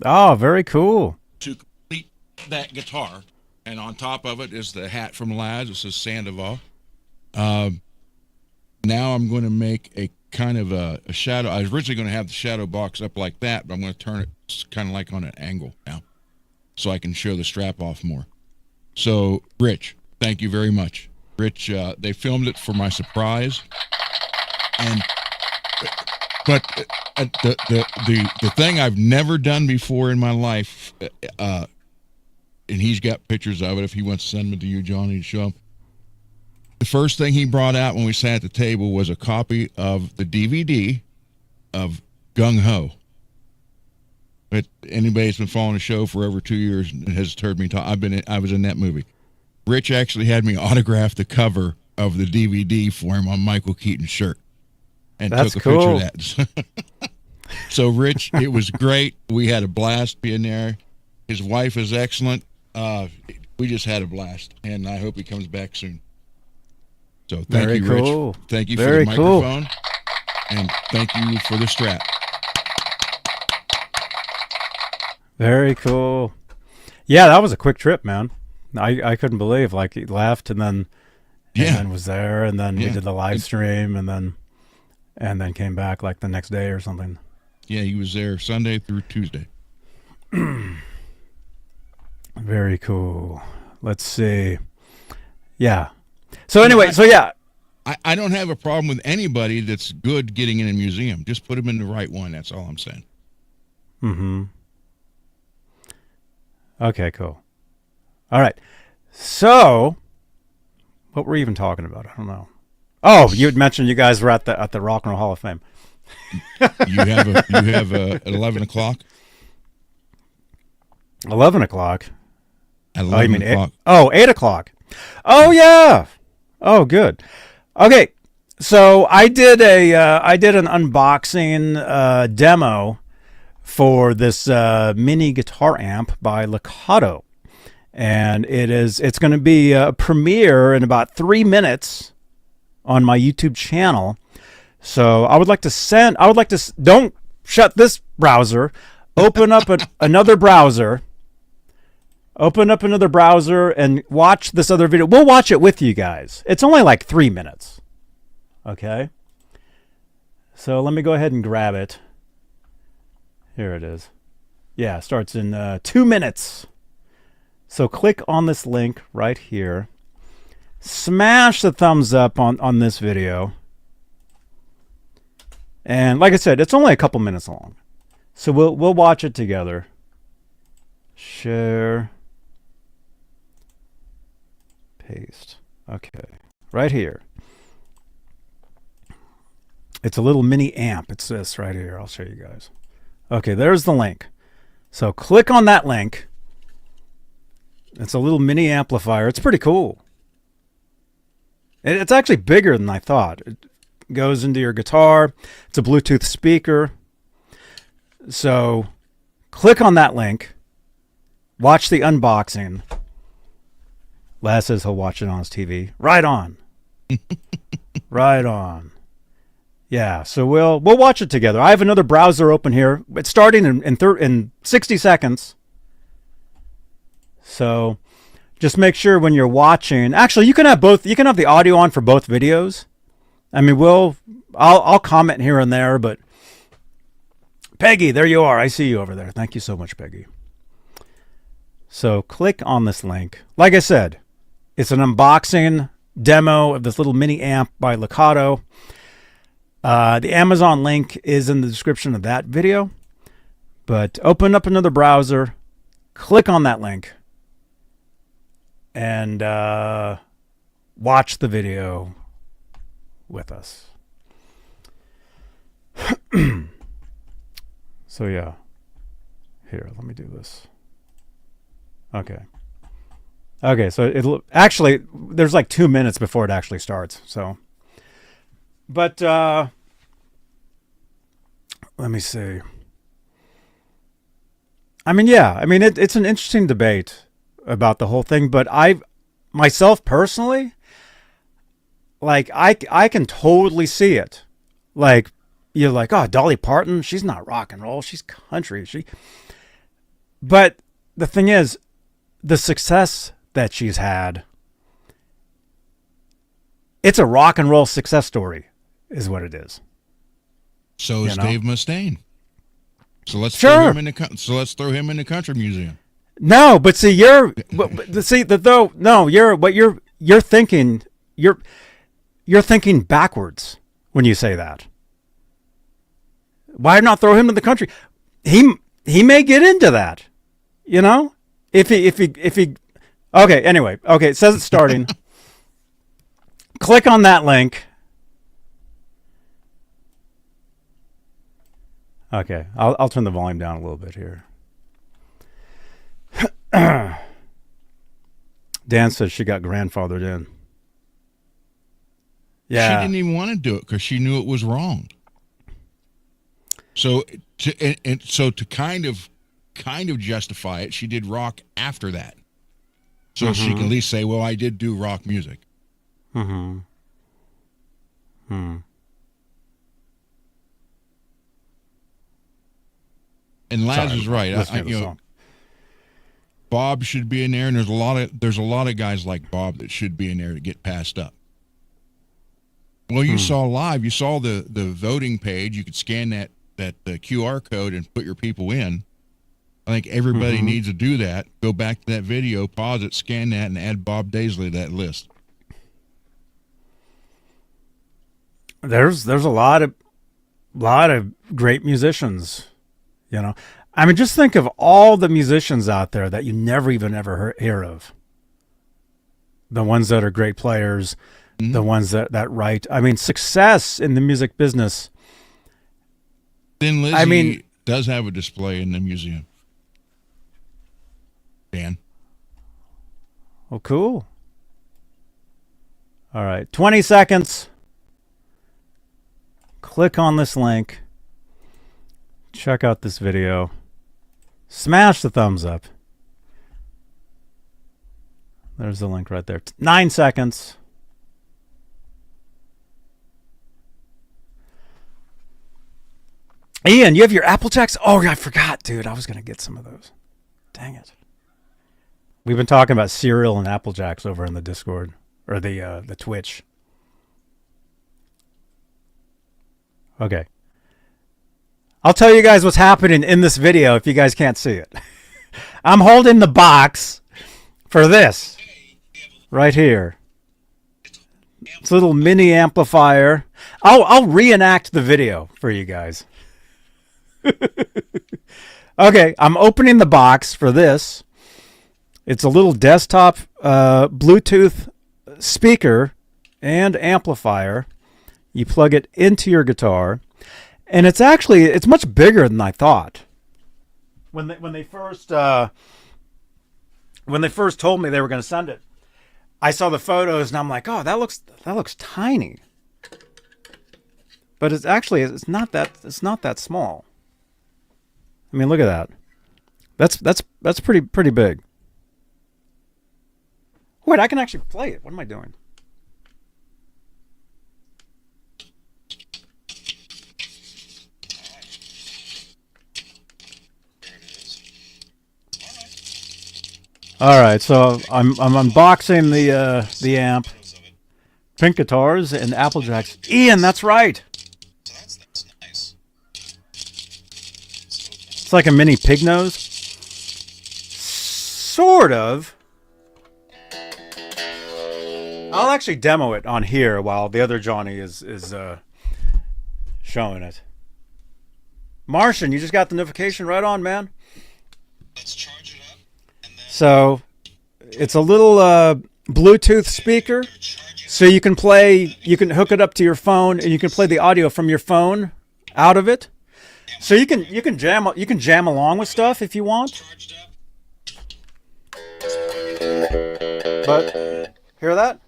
Oh, very cool. To complete that guitar. And on top of it is the hat from Laz. It says Sandoval. Now I'm going to make a kind of a shadow. I was originally going to have the shadow box up like that, but I'm going to turn it kind of like on an angle now so I can show the strap off more. So, Rich, thank you very much. Rich, they filmed it for my surprise. But the thing I've never done before in my life, and he's got pictures of it if he wants to send them to you, Johnny, to show him. The first thing he brought out when we sat at the table was a copy of the DVD of Gung Ho. But anybody that's been following the show for over 2 years has heard me talk. I was in that movie. Rich actually had me autograph the cover of the DVD for him on Michael Keaton's shirt. And That's took a cool. picture of that. So, Rich, it was great. We had a blast being there. His wife is excellent. We just had a blast, and I hope he comes back soon. So thank you, cool. Rich. Thank you Very for the cool. microphone, and thank you for the strap. Very cool. Yeah, that was a quick trip, man. I couldn't believe, like, he left and then was there, and then we did the live stream, and then came back like the next day or something. Yeah, he was there Sunday through Tuesday. Very cool. Let's see. Yeah. So anyway, I don't have a problem with anybody that's good getting in a museum. Just put them in the right one. That's all I'm saying. Mm-hmm. Okay, cool. All right. So, what were we even talking about? I don't know. Oh, you had mentioned you guys were at the Rock and Roll Hall of Fame. You have at 11 o'clock. 11 o'clock. At 11 o'clock. 8 o'clock. Oh yeah. Oh, good. Okay, so I did an unboxing demo for this mini guitar amp by Lekato, and it's going to be a premiere in about 3 minutes on my YouTube channel. So I would like to don't shut this browser. Open up another browser. Open up another browser and watch this other video. We'll watch it with you guys. It's only like 3 minutes. Okay? So let me go ahead and grab it. Here it is. Yeah, it starts in 2 minutes. So click on this link right here. Smash the thumbs up on this video. And like I said, it's only a couple minutes long. So we'll watch it together. Share. Paste. Okay. Right here. It's a little mini amp. It's this right here. I'll show you guys. Okay, there's the link. So click on that link. It's a little mini amplifier. It's pretty cool. It's actually bigger than I thought. It goes into your guitar. It's a Bluetooth speaker. So click on that link. Watch the unboxing. Laz says he'll watch it on his TV. Right on. Right on. Yeah, so we'll watch it together. I have another browser open here. It's starting in 60 seconds. So just make sure when you're watching. Actually, you can have both. You can have the audio on for both videos. I mean, I'll comment here and there, but Peggy, there you are. I see you over there. Thank you so much, Peggy. So click on this link. Like I said, it's an unboxing demo of this little mini amp by Lekato. The Amazon link is in the description of that video. But open up another browser, click on that link, and watch the video with us. So yeah, here, let me do this. Okay, so it'll actually, there's like 2 minutes before it actually starts. So, but let me see. I mean, yeah, I mean, it's an interesting debate about the whole thing, but myself personally, like, I can totally see it. Like, you're like, oh, Dolly Parton, she's not rock and roll, she's country. But the thing is, the success that she's had, it's a rock and roll success story, is what it is. So is Dave Mustaine. So let's sure. throw him in the country museum. No, but see, you're thinking backwards when you say that. Why not throw him in the country? He may get into that, you know, if he. Okay, anyway, okay, it says it's starting. Click on that link. Okay, I'll turn the volume down a little bit here. Dan says she got grandfathered in. Yeah. She didn't even want to do it because she knew it was wrong. So to kind of justify it, she did rock after that. So she can at least say, well, I did do rock music. Mm-hmm. And Laz is right. Bob should be in there, and there's a lot of guys like Bob that should be in there to get passed up. Well, you saw live. You saw the voting page. You could scan the QR code and put your people in. I think everybody needs to do that. Go back to that video, pause it, scan that, and add Bob Daisley to that list. There's a lot of great musicians, you know. I mean, just think of all the musicians out there that you never even ever hear of. The ones that are great players, the ones that write. I mean, success in the music business. Thin Lizzy does have a display in the museum. Dan. Oh, cool. All right, 20 seconds. Click on this link. Check out this video. Smash the thumbs up. There's the link right there. 9 seconds. Ian, you have your Apple Jacks? Oh, I forgot, dude. I was going to get some of those. Dang it. We've been talking about cereal and Apple Jacks over in the Discord or the Twitch. Okay. I'll tell you guys what's happening in this video if you guys can't see it. I'm holding the box for this right here. It's a little mini amplifier. I'll reenact the video for you guys. Okay, I'm opening the box for this. It's a little desktop Bluetooth speaker and amplifier. You plug it into your guitar, and it's much bigger than I thought. When they first told me they were going to send it, I saw the photos and I'm like, oh, that looks tiny. But it's not that small. I mean, look at that. That's pretty big. Wait, I can actually play it. What am I doing? All right, so I'm unboxing the amp, Pink Guitars and Applejacks. Ian, that's right. It's like a mini pig nose, sort of. I'll actually demo it on here while the other Johnny is showing it. Martian, you just got the notification right on, man. Let's charge it up. So it's a little Bluetooth speaker, so you can hook it up to your phone, and you can play the audio from your phone out of it. So you can jam along with stuff if you want. But hear that?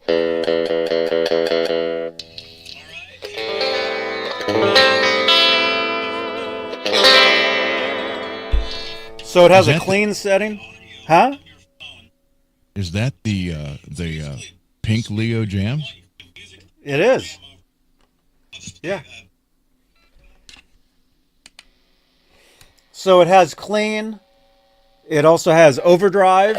So it has a clean setting, huh? Is that the Pink Leo jams? It is. Yeah. So it has clean. It also has overdrive.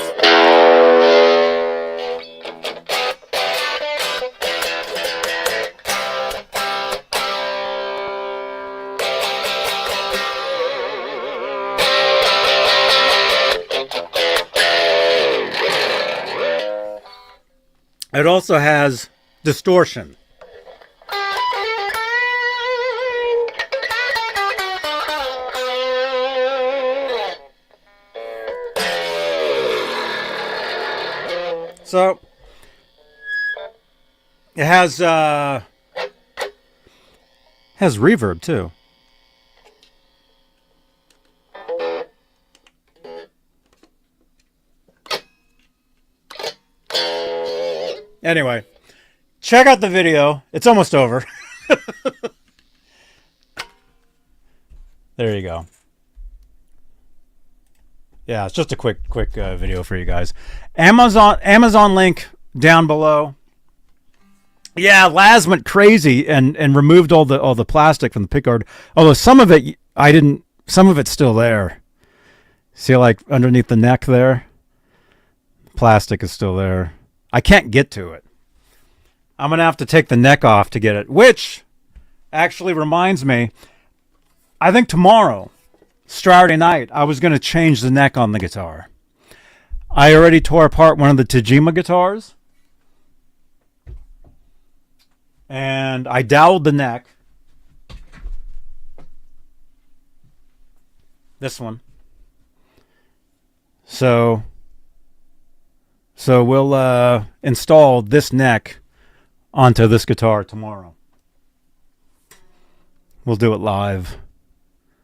It also has distortion. So it has reverb too. Anyway, check out the video. It's almost over. There you go. Yeah, it's just a quick video for you guys. Amazon link down below. Yeah, Laz went crazy and removed all the plastic from the pickguard. Although some of it some of it's still there. See, like underneath the neck there? Plastic is still there. I can't get to it. I'm going to have to take the neck off to get it, which actually reminds me, I think tomorrow, Saturday night, I was going to change the neck on the guitar. I already tore apart one of the Tajima guitars, and I doweled the neck. This one. So we'll install this neck onto this guitar tomorrow. We'll do it live.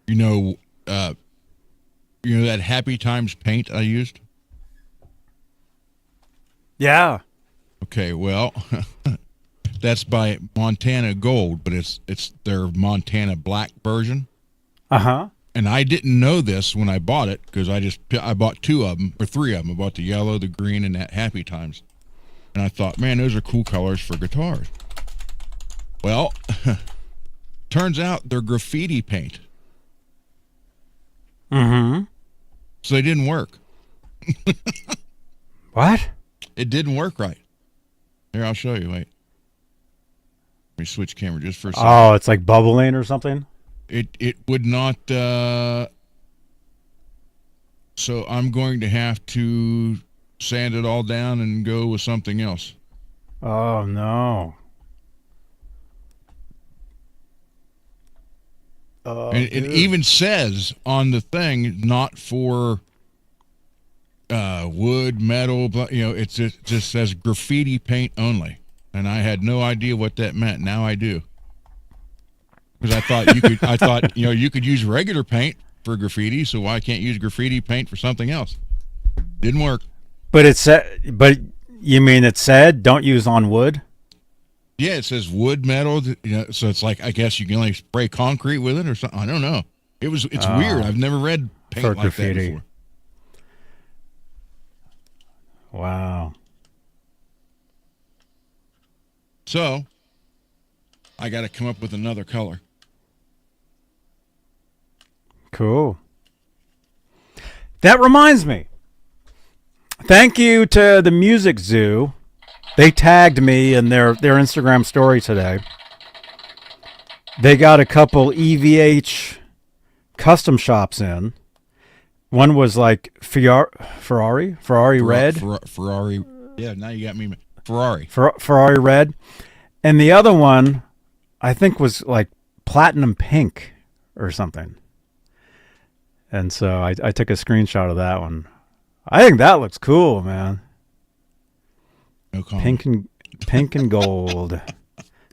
You know that Happy Times paint I used? Yeah. Okay, well, that's by Montana Gold, but it's their Montana Black version. Uh-huh. And I didn't know this when I bought it because I bought two of them or three of them. I bought the yellow, the green, and that Happy Times. And I thought, man, those are cool colors for guitars. Well, turns out they're graffiti paint. Mm-hmm. So they didn't work. What? It didn't work right. Here, I'll show you. Wait. Let me switch camera just for a second. Oh, it's like bubbling or something? It would not, so I'm going to have to sand it all down and go with something else. Oh, no. And it even says on the thing, not for wood, metal, it just says graffiti paint only. And I had no idea what that meant. Now I do. Because I thought you could. I thought you could use regular paint for graffiti. So why can't you use graffiti paint for something else? Didn't work. But it said. But you mean it said don't use on wood? Yeah, it says wood, metal. So it's like I guess you can only spray concrete with it or something. I don't know. It's weird. I've never read paint for like graffiti. that before. Wow. So I got to come up with another color. Cool. That reminds me. Thank you to the Music Zoo. They tagged me in their Instagram story today. They got a couple EVH custom shops in. One was like Ferrari red. Ferrari. Yeah, now you got me. Ferrari. Ferrari red. And the other one, I think, was like platinum pink or something. And so I took a screenshot of that one. I think that looks cool, man. No comment. Pink and gold.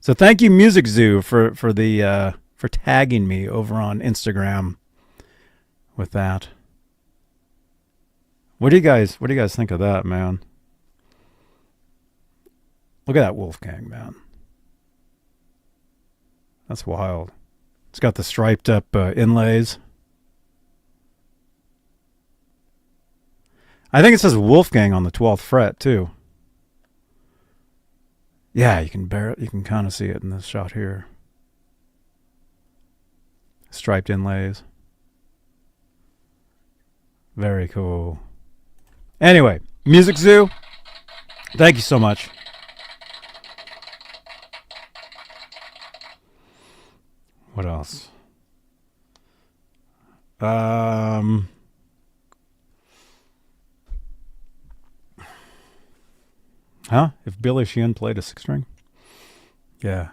So thank you, Music Zoo, for tagging me over on Instagram with that. What do you guys think of that, man? Look at that Wolfgang, man. That's wild. It's got the striped up inlays. I think it says Wolfgang on the 12th fret too. Yeah, you can kind of see it in this shot here. Striped inlays. Very cool. Anyway, Music Zoo, thank you so much. What else? If Billy Sheehan played a 6-string? Yeah.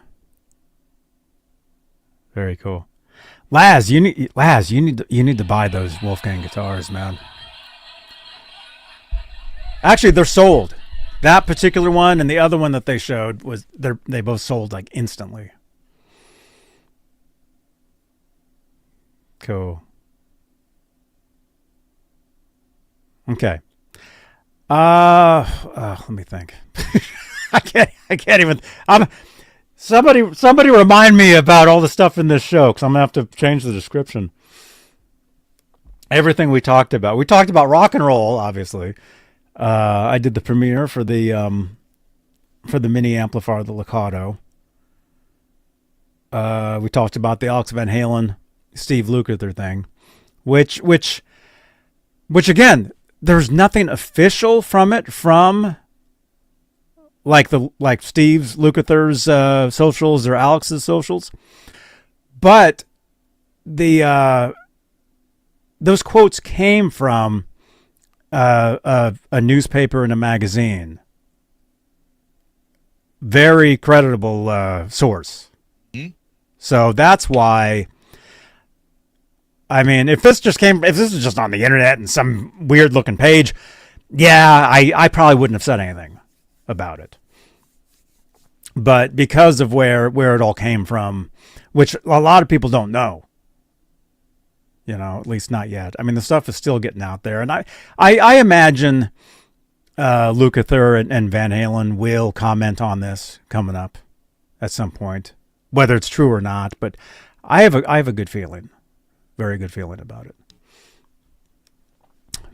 Very cool. Laz, you need to buy those Wolfgang guitars, man. Actually, they're sold. That particular one and the other one that they showed they both sold like instantly. Cool. Okay. Let me think. I can't even. Somebody remind me about all the stuff in this show, because I'm gonna have to change the description. Everything we talked about. We talked about rock and roll, obviously. I did the premiere for the mini amplifier, the Lekato. We talked about the Alex Van Halen, Steve Lukather thing, which again, there's nothing official from it, like Steve's Lukather's socials or Alex's socials, but those quotes came from a newspaper and a magazine. Very creditable source. Mm-hmm. So that's why. I mean, if this is just on the internet and some weird looking page, yeah, I probably wouldn't have said anything about it. But because of where it all came from, which a lot of people don't know, at least not yet. I mean, the stuff is still getting out there, and I imagine Lukather and Van Halen will comment on this coming up at some point, whether it's true or not. But I have a good feeling. Very good feeling about it.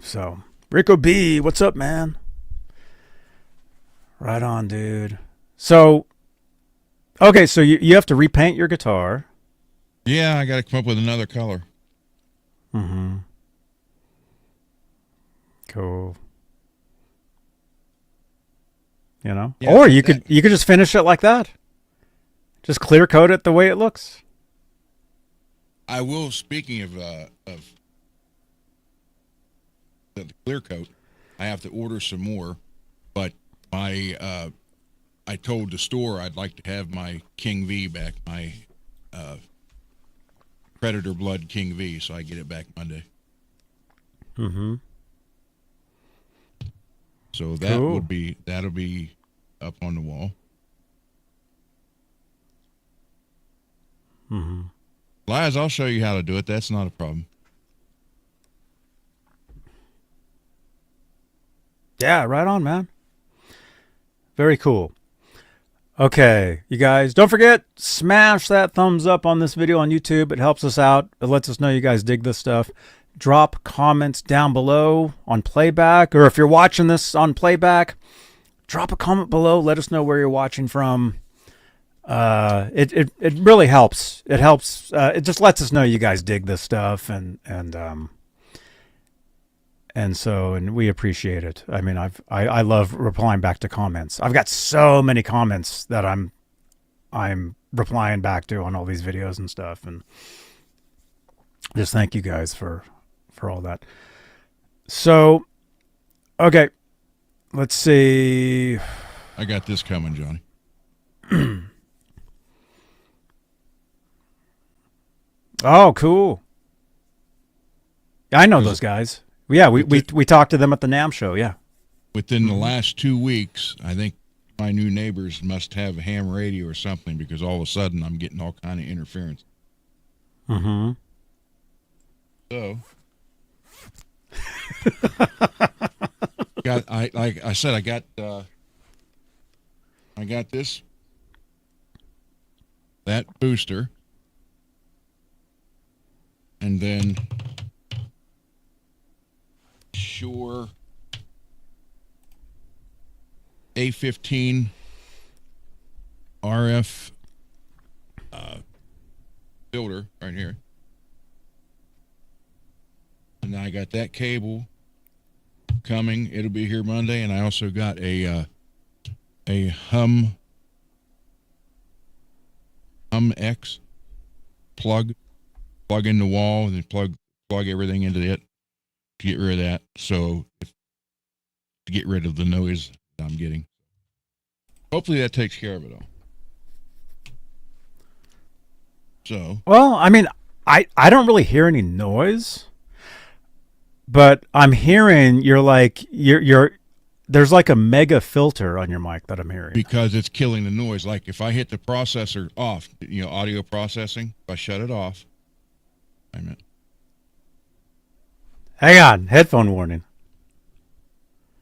So, Rico B, what's up, man? Right on, dude. So, okay, so you have to repaint your guitar. Yeah, I got to come up with another color. Mm-hmm. Cool. Yeah, or you could just finish it like that. Just clear coat it the way it looks. I will. Speaking of the clear coat, I have to order some more. But I told the store I'd like to have my King V back, my Predator Blood King V, so I get it back Monday. Mm-hmm. So that'll be up on the wall. Mm-hmm. Laz, I'll show you how to do it. That's not a problem. Yeah, right on, man. Very cool. Okay, you guys, don't forget, smash that thumbs up on this video on YouTube. It helps us out. It lets us know you guys dig this stuff. Drop comments down below on playback, or if you're watching this on playback, drop a comment below. Let us know where you're watching from. It really helps. It helps. It just lets us know you guys dig this stuff, and we appreciate it. I mean, I love replying back to comments. I've got so many comments that I'm replying back to on all these videos and stuff, and just thank you guys for all that. So, okay, let's see. I got this coming, Johnny. Oh, cool. I know those guys. Yeah, we talked to them at the NAMM show, yeah. Within the last 2 weeks, I think my new neighbors must have a ham radio or something, because all of a sudden I'm getting all kind of interference. Mm-hmm. So, like I said, I got this, that booster, and then Shure A15 RF filter right here. And I got that cable coming. It'll be here Monday. And I also got a Hum X plug in the wall, and then plug everything into it to get rid of that. So to get rid of the noise that I'm getting. Hopefully that takes care of it all. So, well, I mean, I don't really hear any noise, but I'm hearing you're there's like a mega filter on your mic that I'm hearing. Because it's killing the noise. Like if I hit the processor off, audio processing, if I shut it off. Wait a minute. Hang on, headphone warning.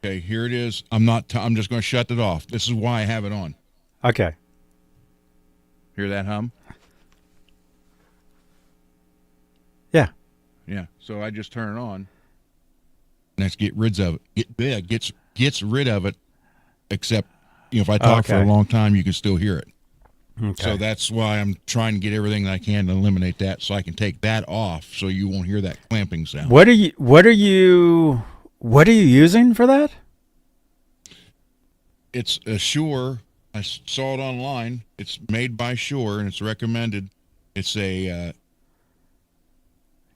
Okay, here it is. I'm just going to shut it off. This is why I have it on. Okay. Hear that hum? Yeah. Yeah. So I just turn it on. And that's get rid of it. Gets rid of it. Except, if I talk for a long time, you can still hear it. Okay. So that's why I'm trying to get everything that I can to eliminate that, so I can take that off, so you won't hear that clamping sound. What are you using for that? It's a Shure. I saw it online. It's made by Shure, and it's recommended. It's a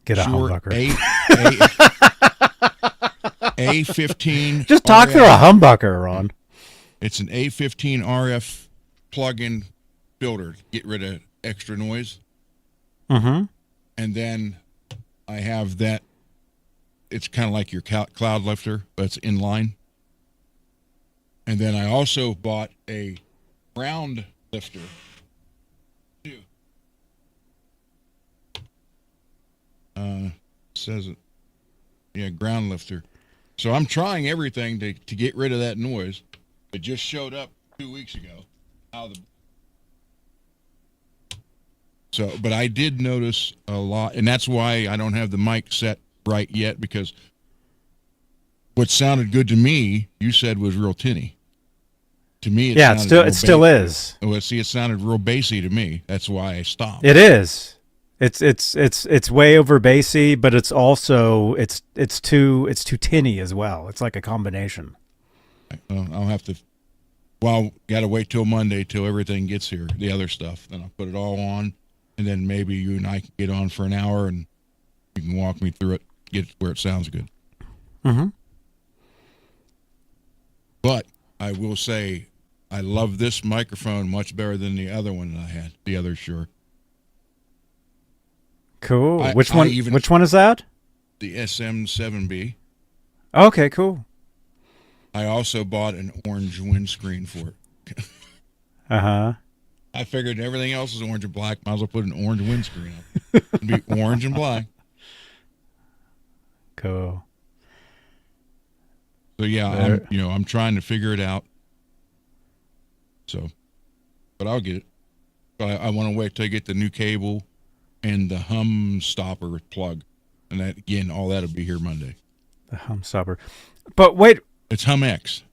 get a Shure humbucker. A15. Just talk RF. through a humbucker, Ron. It's an A15 RF plug-in filter to get rid of extra noise. Mm-hmm. And then I have that. It's kind of like your cloud lifter, but it's inline. And then I also bought a ground lifter. Says it. Yeah, ground lifter. So I'm trying everything to get rid of that noise. It just showed up 2 weeks ago. But I did notice a lot, and that's why I don't have the mic set right yet, because what sounded good to me, you said, was real tinny. To me, it still is. Well, see, it sounded real bassy to me. That's why I stopped. It is. It's way over bassy, but it's also it's too tinny as well. It's like a combination. I'll have to. Well, got to wait till Monday till everything gets here. The other stuff, then I'll put it all on, and then maybe you and I can get on for an hour, and you can walk me through it, get where it sounds good. Mm-hmm. But I will say, I love this microphone much better than the other one that I had. The other Shure. Cool. Which one is that? The SM7B. Okay, cool. I also bought an orange windscreen for it. Uh-huh. I figured everything else is orange and black. Might as well put an orange windscreen on. It'd be orange and black. Cool. So yeah, I'm trying to figure it out. So, but I'll get it. But I want to wait till I get the new cable and the hum stopper plug, and that again, all that'll be here Monday. The hum stopper. But wait, it's Hum X.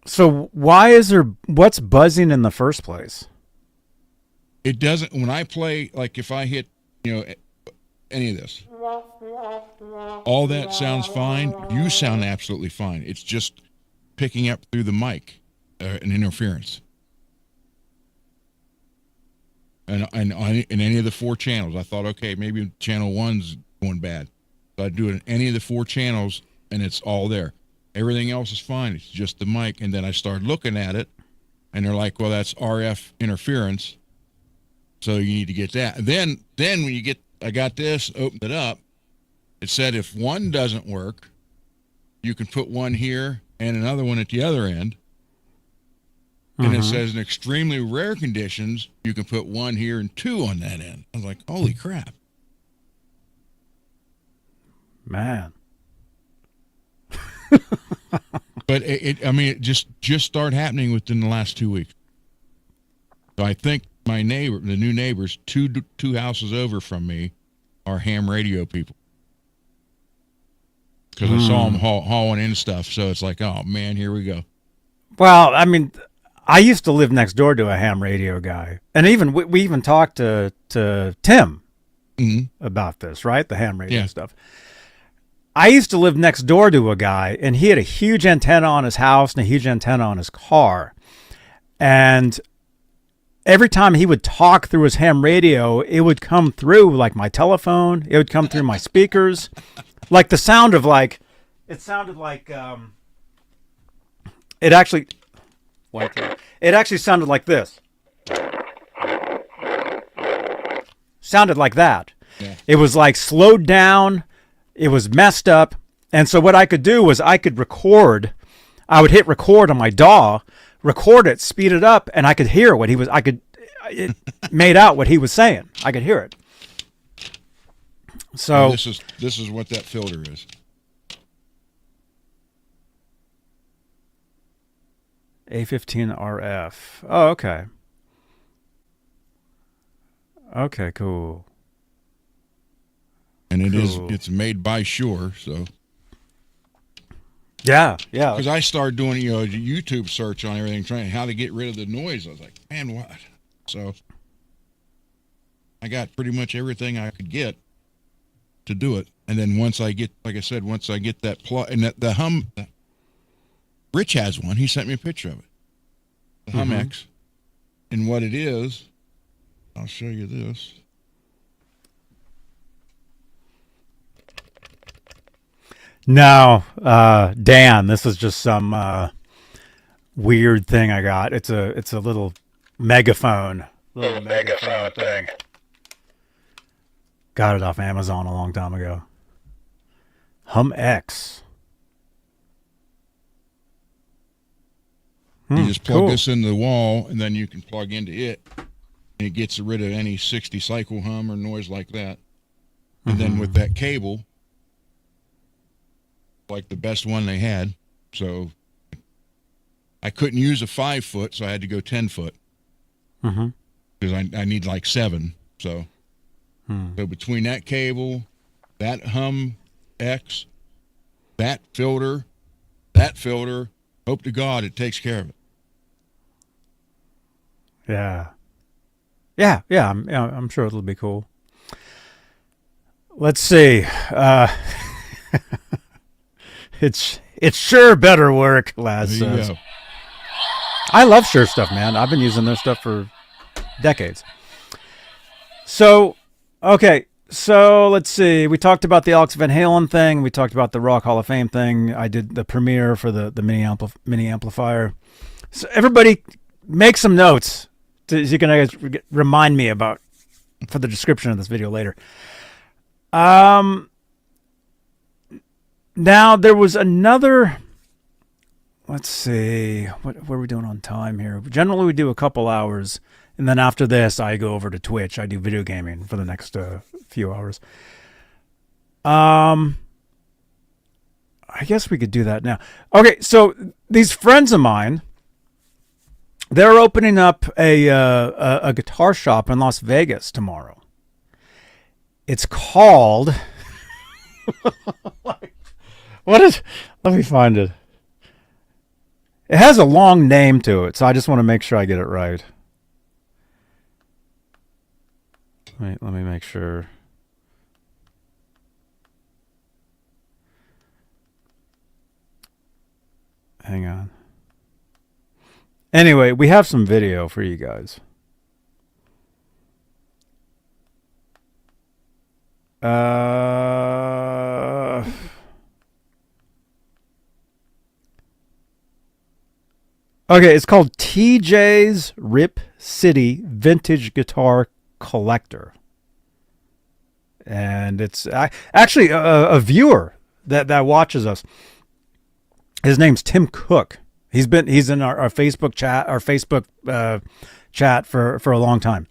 so what's buzzing in the first place? It doesn't. When I play, like if I hit, any of this, all that sounds fine. You sound absolutely fine. It's just picking up through the mic, an interference. And in any of the 4 channels, I thought, okay, maybe channel 1's going bad. So I do it in any of the 4 channels, and it's all there. Everything else is fine. It's just the mic. And then I started looking at it, and they're like, well, that's RF interference, so you need to get that. And then when I got this, opened it up, it said if one doesn't work, you can put one here and another one at the other end. And it says in extremely rare conditions, you can put 1 here and 2 on that end. I was like, holy crap. Man. But it just started happening within the last 2 weeks. So I think the new neighbors, two houses over from me, are ham radio people. Because I saw them hauling in stuff. So it's like, oh man, here we go. Well, I mean, I used to live next door to a ham radio guy, and even we even talked to Tim about this, right? The ham radio stuff. I used to live next door to a guy, and he had a huge antenna on his house and a huge antenna on his car. And every time he would talk through his ham radio, it would come through like my telephone. It would come through my speakers. Like the sound of it sounded like, it actually sounded like this. Sounded like that. Yeah. It was like slowed down. It was messed up. And so what I could do was I could record. I would hit record on my DAW, record it, speed it up, and I could hear what it made out what he was saying. I could hear it. So this is what that filter is. A15RF. Oh, okay. Okay, cool. And it's made by Shure, so. Yeah. Because I started doing, a YouTube search on everything, trying how to get rid of the noise. I was like, man, what? So I got pretty much everything I could get to do it. And then once I get that plug, and the hum, Rich has one. He sent me a picture of it. The Hum X. And what it is, I'll show you this. No, Dan, this is just some weird thing I got. It's a little megaphone. Little megaphone thing. Got it off Amazon a long time ago. Hum X. You just plug this into the wall, and then you can plug into it, and it gets rid of any 60 cycle hum or noise like that. And then with that cable, like the best one they had, so I couldn't use a 5-foot, so I had to go 10-foot. Because I need like 7, so. So between that cable, that Hum X, that filter, hope to God it takes care of it. Yeah. I'm sure it'll be cool. Let's see. It's sure better work, Laz says. Go. I love Shure stuff, man. I've been using their stuff for decades. So, okay. So let's see. We talked about the Alex Van Halen thing. We talked about the Rock Hall of Fame thing. I did the premiere for the mini amplifier. So everybody, make some notes. You can remind me about for the description of this video later. Now there was another. let's see. What are we doing on time here? Generally, we do a couple hours. And then after this, I go over to Twitch. I do video gaming for the next few hours. I guess we could do that now. Okay, so these friends of mine, they're opening up a guitar shop in Las Vegas tomorrow. It's called... What is... Let me find it. It has a long name to it, so I just want to make sure I get it right. Wait, let me make sure. Hang on. Anyway, we have some video for you guys. Okay, it's called TJ's Rip City Vintage Guitar Collector. And it's actually a viewer that watches us. His name's Tim Cook. He's in our Facebook chat for a long time.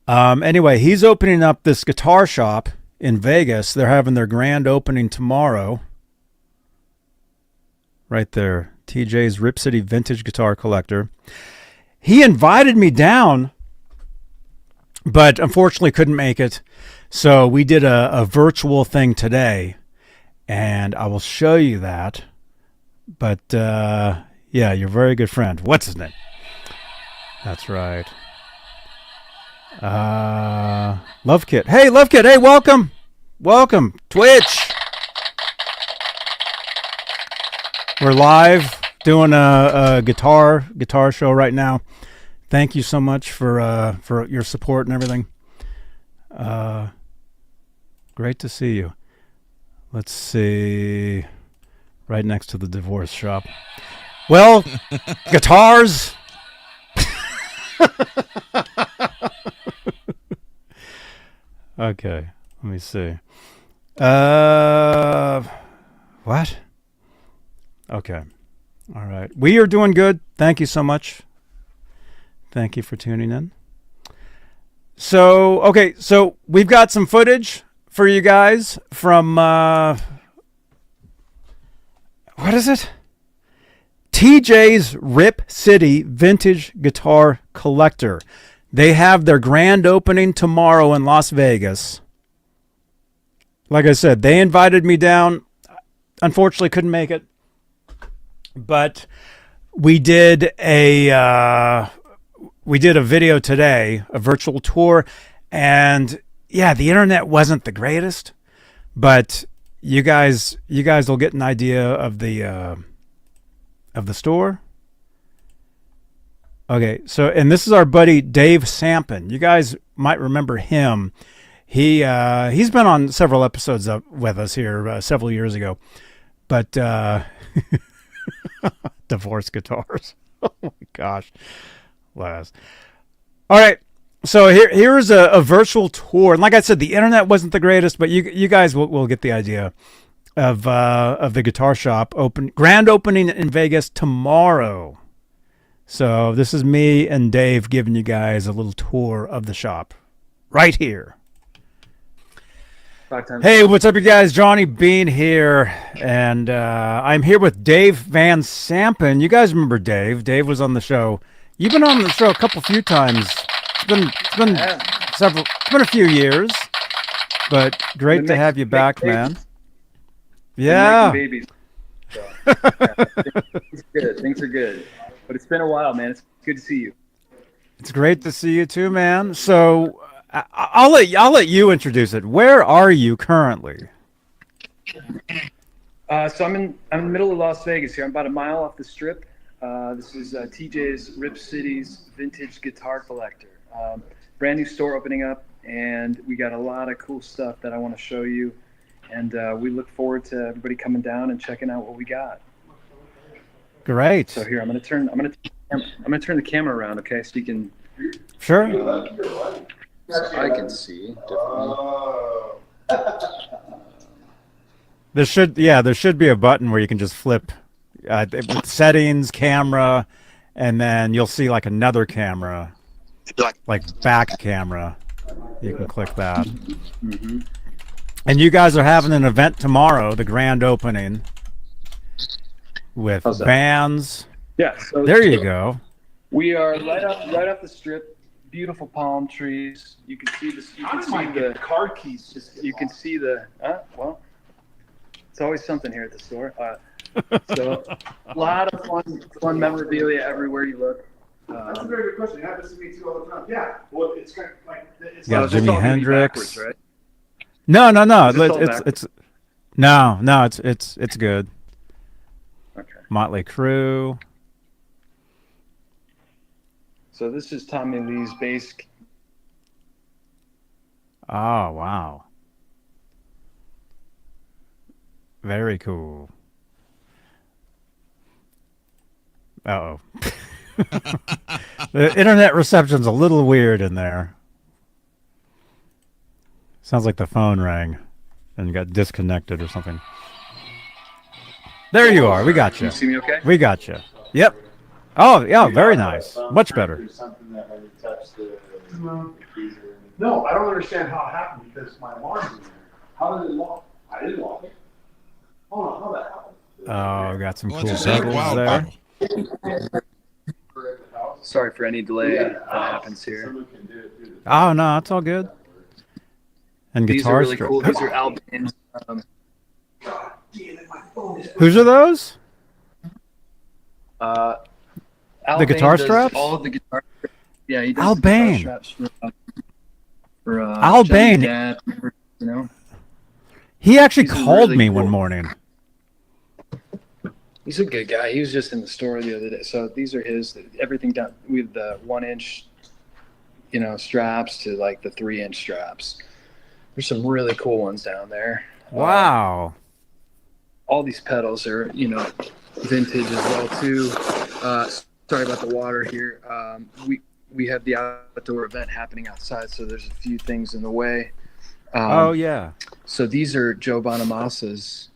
Anyway, he's opening up this guitar shop in Vegas. They're having their grand opening tomorrow. Right there. TJ's Rip City Vintage Guitar Collector. He invited me down, but unfortunately couldn't make it. So we did a virtual thing today, and I will show you that. But yeah, your very good friend. What's his name? That's right. Love Kit. Hey, Love Kit. Hey, welcome. Welcome. Twitch. We're live doing a guitar show right now. Thank you so much for your support and everything. Great to see you. Let's see. Right next to the divorce shop. Well, guitars. Okay, let me see. What? Okay. All right. We are doing good. Thank you so much. Thank you for tuning in. So, okay, so we've got some footage for you guys from what is it? TJ's Rip City Vintage Guitar Collector. They have their grand opening tomorrow in Las Vegas. Like I said, they invited me down. Unfortunately, couldn't make it. But we did a video today, a virtual tour, and yeah, the internet wasn't the greatest, but you guys will get an idea of the store. Okay, so and this is our buddy Dave Sampin. You guys might remember him. He's been on several episodes with us here several years ago, but divorce guitars. Oh my gosh, last. All right, so here's a virtual tour, and like I said, the internet wasn't the greatest, but you guys will get the idea of the guitar shop grand opening in Vegas tomorrow. So this is me and Dave giving you guys a little tour of the shop right here. Hey, what's up, you guys? Johnny Beane here, and I'm here with Dave Van Sampin. You guys remember Dave? Dave was on the show. You've been on the show a few times. It's been a few years, but great to have you back, man. Yeah. Babies. So, things are good. But it's been a while, man. It's good to see you. It's great to see you too, man. So I'll let you introduce it. Where are you currently? So I'm in the middle of Las Vegas here. I'm about a mile off the strip. This is TJ's Rip City's Vintage Guitar Collector. Brand new store opening up, and we got a lot of cool stuff that I want to show you. And we look forward to everybody coming down and checking out what we got. Great. So here I'm gonna turn the camera around, okay, so you can. Sure. So I can see differently. There should be a button where you can just flip with settings, camera, and then you'll see like another camera, like back camera. You can click that. Mm-hmm. And you guys are having an event tomorrow, the grand opening, with bands. Yeah. So There you go. We are right off the strip. Beautiful palm trees. You can see this. You can see the car keys. You can see the. Well, it's always something here at the store. So a lot of fun memorabilia everywhere you look. That's a very good question. It happens to me too all the time. Yeah. Well, it's kind of like it's You got Jimi Hendrix. Right? No. It's good. Okay. Motley Crue. So this is Tommy Lee's bass. Oh, wow. Very cool. Uh-oh. The internet reception's a little weird in there. Sounds like the phone rang and got disconnected or something. There you are. We got you. Can you see me okay? We got you. Yep. Oh, yeah, very nice. Much better. No, I don't understand how it happened because my alarm's in there. How did it lock? I didn't lock it. Hold on, how that happened? Oh, got some cool What's that pedals wild there. bottle? Sorry for any delay that happens here. Oh, no, it's all good. And These guitar are really strip. cool. These are Albans. Whose are those? Albane guitar does straps? All of the guitar. Yeah, he does Albane. the guitar straps for Albane. Johnny Dad, you know. He actually These are called really me cool. one morning. He's a good guy. He was just in the store the other day. So these are his. Everything done with the 1-inch, straps to like the 3-inch straps. There's some really cool ones down there. Wow. All these pedals are, vintage as well too. Sorry about the water here. We have the outdoor event happening outside, so there's a few things in the way. Oh, yeah. So these are Joe Bonamassa's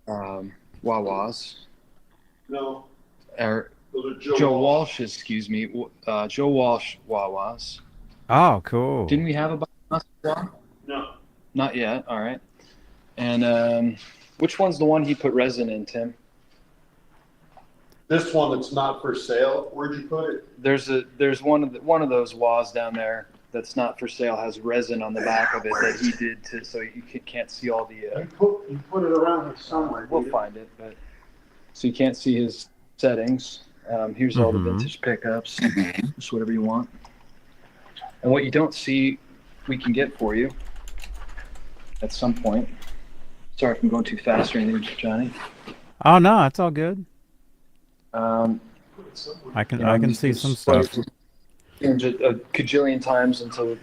wah-wahs. No. Or Those are Joe Walsh's, excuse me. Joe Walsh wah-wahs. Oh, cool. Didn't we have a Bonamassa wah? No. Not yet. All right. And which one's the one he put resin in, Tim? This one that's not for sale. Where'd you put it? There's one of those wahs down there that's not for sale, has resin on the back of it that he did so you can't see all the. You put it around here somewhere. We'll find it, but so you can't see his settings. Here's all the vintage pickups, just whatever you want. And what you don't see, we can get for you at some point. Sorry if I'm going too fast or anything, Johnny. Oh, no, it's all good. I can You know, see some stuff. A cajillion times until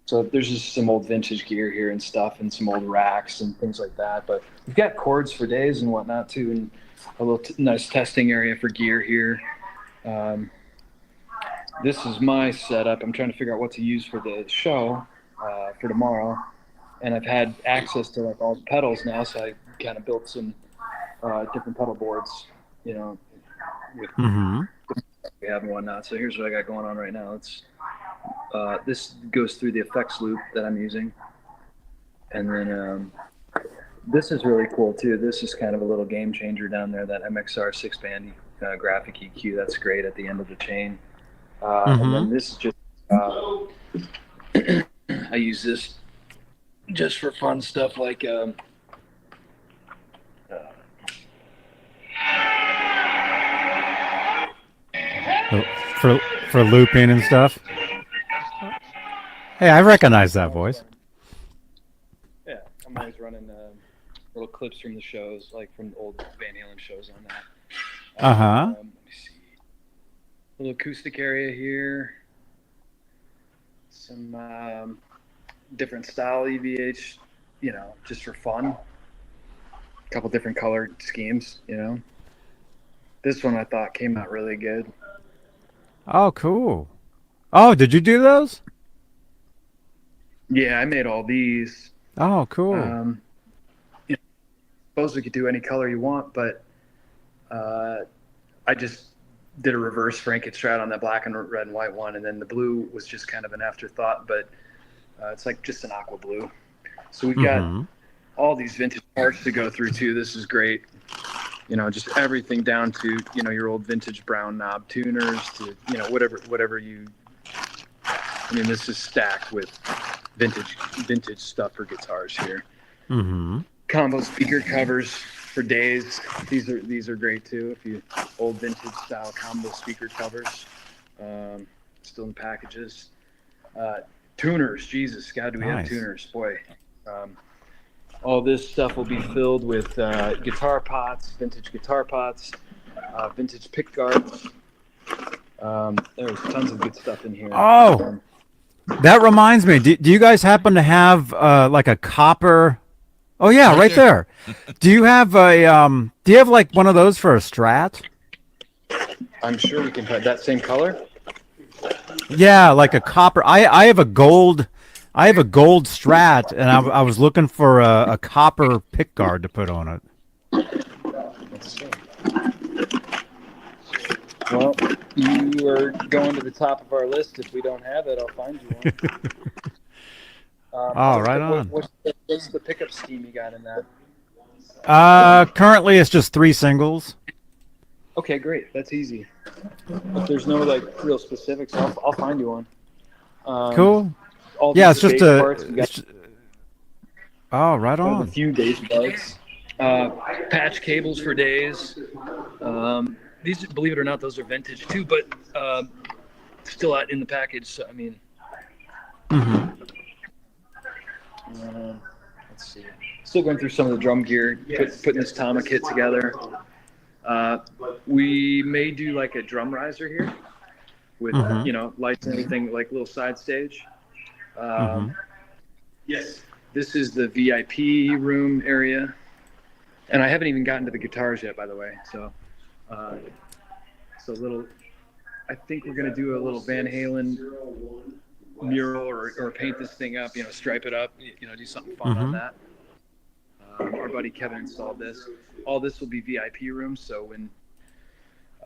so there's just some old vintage gear here and stuff, and some old racks and things like that. But we've got cords for days and whatnot too, and a little nice testing area for gear here. This is my setup. I'm trying to figure out what to use for the show for tomorrow, and I've had access to like all the pedals now, so I kind of built some different pedal boards, with we have and whatnot. So here's what I got going on right now. It's this goes through the effects loop that I'm using, and then this is really cool too. This is kind of a little game changer down there. That MXR 6-band graphic EQ. That's great at the end of the chain. And then this is just I use this just for fun stuff like for looping and stuff. Hey, I recognize that voice. yeah, I'm always running little clips from the shows, like from the old Van Halen shows on that. Let me see. Little acoustic area here. Some different style EVH, just for fun. A couple different color schemes, This one I thought came out really good. Oh, cool. Oh, did you do those? Yeah, I made all these. Oh, cool. Suppose we could do any color you want, but I just did a reverse Franken Strat on that black and red and white one, and then the blue was just kind of an afterthought, but it's like just an aqua blue. So we've got all these vintage parts to go through too. This is great. You know, just everything down to, you know, your old vintage brown knob tuners to, you know, whatever you, I mean, this is stacked with vintage stuff for guitars here. Combo speaker covers for days. These are great too. If you old vintage style combo speaker covers, still in packages. Tuners, Jesus, God, do we have tuners? Boy, all this stuff will be filled with guitar pots, vintage guitar pots, vintage pick guards. There's tons of good stuff in here. Oh, that reminds me. Do you guys happen to have like a copper? Oh yeah, right there. Do you have a do you have like one of those for a Strat? I'm sure we can put that same color. Yeah, like a copper. I have a gold Strat, and I was looking for a copper pick guard to put on it. Let's see. Well, you are going to the top of our list. If we don't have it, I'll find you one. Right on. What's the pickup scheme you got in that? Currently it's just 3 singles. Okay, great. That's easy. If there's no like real specifics, I'll find you one. Cool. Yeah, it's just right on. A few days parts. Patch cables for days. These, believe it or not, those are vintage too, but still out in the package. So I mean. Let's see. Still going through some of the drum gear, putting this Tama kit together. We may do like a drum riser here with you know, lights and everything, like little side stage. Yes, this is the VIP room area, and I haven't even gotten to the guitars yet, by the way. So, I think we're gonna do a little Van Halen mural or paint this thing up, you know, stripe it up, you know, do something fun on that. Our buddy Kevin installed this. All this will be VIP rooms, so when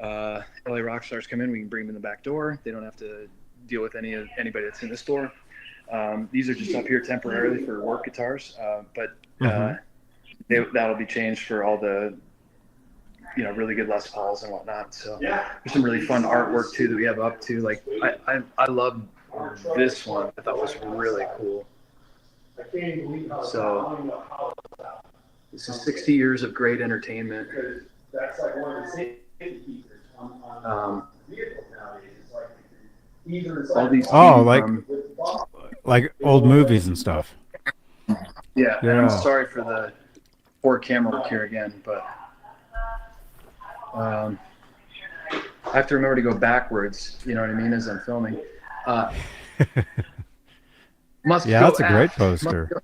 LA rock stars come in, we can bring them in the back door. They don't have to deal with anybody that's in the store. These are just up here temporarily for work guitars, but that'll be changed for all the, you know, really good Les Pauls and whatnot. So there's some really fun artwork too that we have up to. Like I love this one. I thought was really cool. So this is 60 years of great entertainment. All these like old movies and stuff. Yeah, and I'm sorry for the poor camera work here again, but I have to remember to go backwards, you know what I mean, as I'm filming. That's a great poster.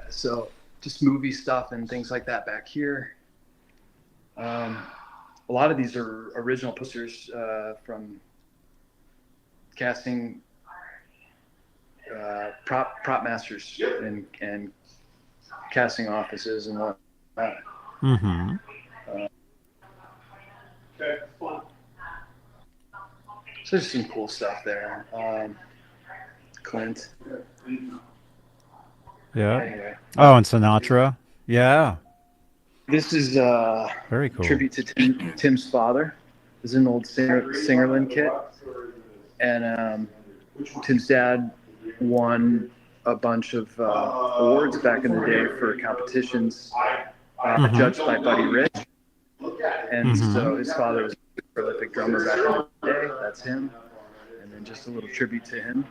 So just movie stuff and things like that back here. A lot of these are original posters from casting prop masters and casting offices and whatnot. So there's some cool stuff there. Clint. Yeah. Anyway. Oh, and Sinatra. Yeah. This is very cool. Tribute to Tim's father. This is an old Singerland kit, and Tim's dad won a bunch of awards back in the day for competitions judged by Buddy Rich, and so his father was a prolific drummer back in the day. That's him, and then just a little tribute to him.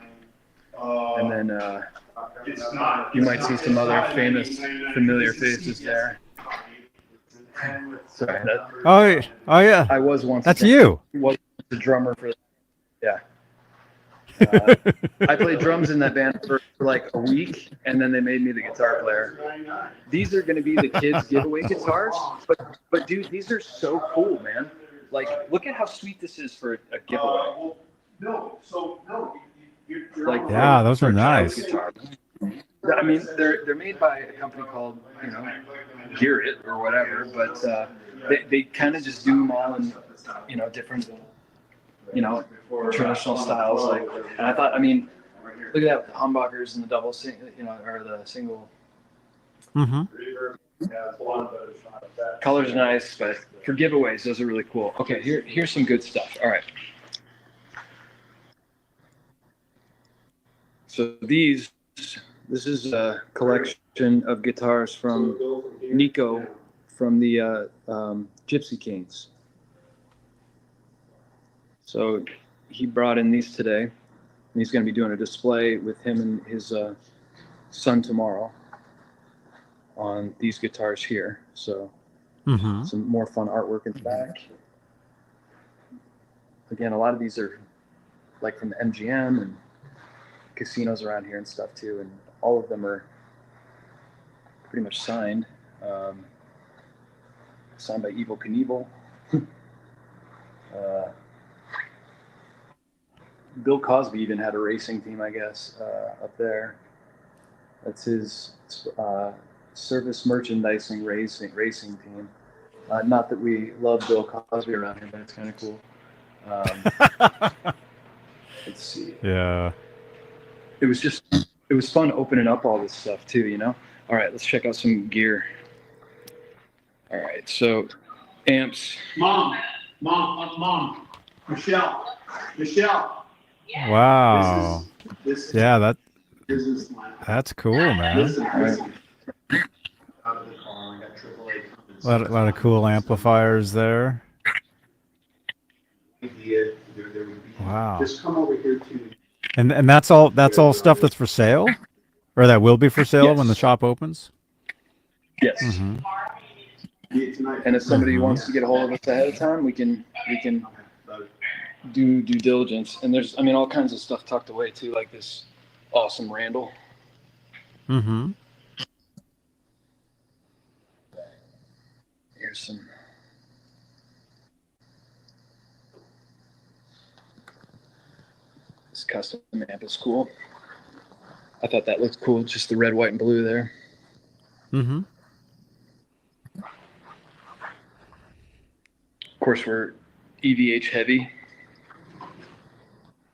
And then you might see some other famous, familiar faces there. Sorry. Oh yeah. I was once. That's you. Was the drummer for. Yeah. I played drums in that band for like a week, and then they made me the guitar player. These are going to be the kids' giveaway guitars, but dude, these are so cool, man. Like, look at how sweet this is for a giveaway. No. Like, yeah, those are nice. I mean, they're made by a company called, Gear It or whatever, but they kind of just do them all in, different, traditional styles. Like, and I thought, I mean, look at that with the humbuckers and the double, or the single. Mm-hmm. Colors are nice, but for giveaways, those are really cool. Okay, here's some good stuff. All right. So this is a collection of guitars from Nico from the Gypsy Kings. So he brought in these today, and he's going to be doing a display with him and his son tomorrow on these guitars here. So some more fun artwork in the back. Again, a lot of these are like from the MGM and casinos around here and stuff too, and all of them are pretty much signed. Signed by Evel Knievel. Bill Cosby even had a racing team, I guess, up there. That's his service merchandising racing team. Not that we love Bill Cosby around here, but it's kind of cool. Let's see. Yeah. It was fun opening up all this stuff too, All right, let's check out some gear. All right, so amps. Mom, Michelle. Wow. This is Yeah, this is my that's cool, man. listen. Out of the car, I got AAA comments. A lot of cool amplifiers there. Idea there would be. Wow. Just come over here to. And that's all stuff that's for sale, or that will be for sale Yes. when the shop opens. Yes. Mm-hmm. And if somebody wants to get a hold of us ahead of time, we can do due diligence. And there's, all kinds of stuff tucked away too, like this awesome Randall. Mm-hmm. Here's some. This custom amp is cool. I thought that looked cool, just the red, white, and blue there. Mm-hmm. Of course, we're EVH heavy,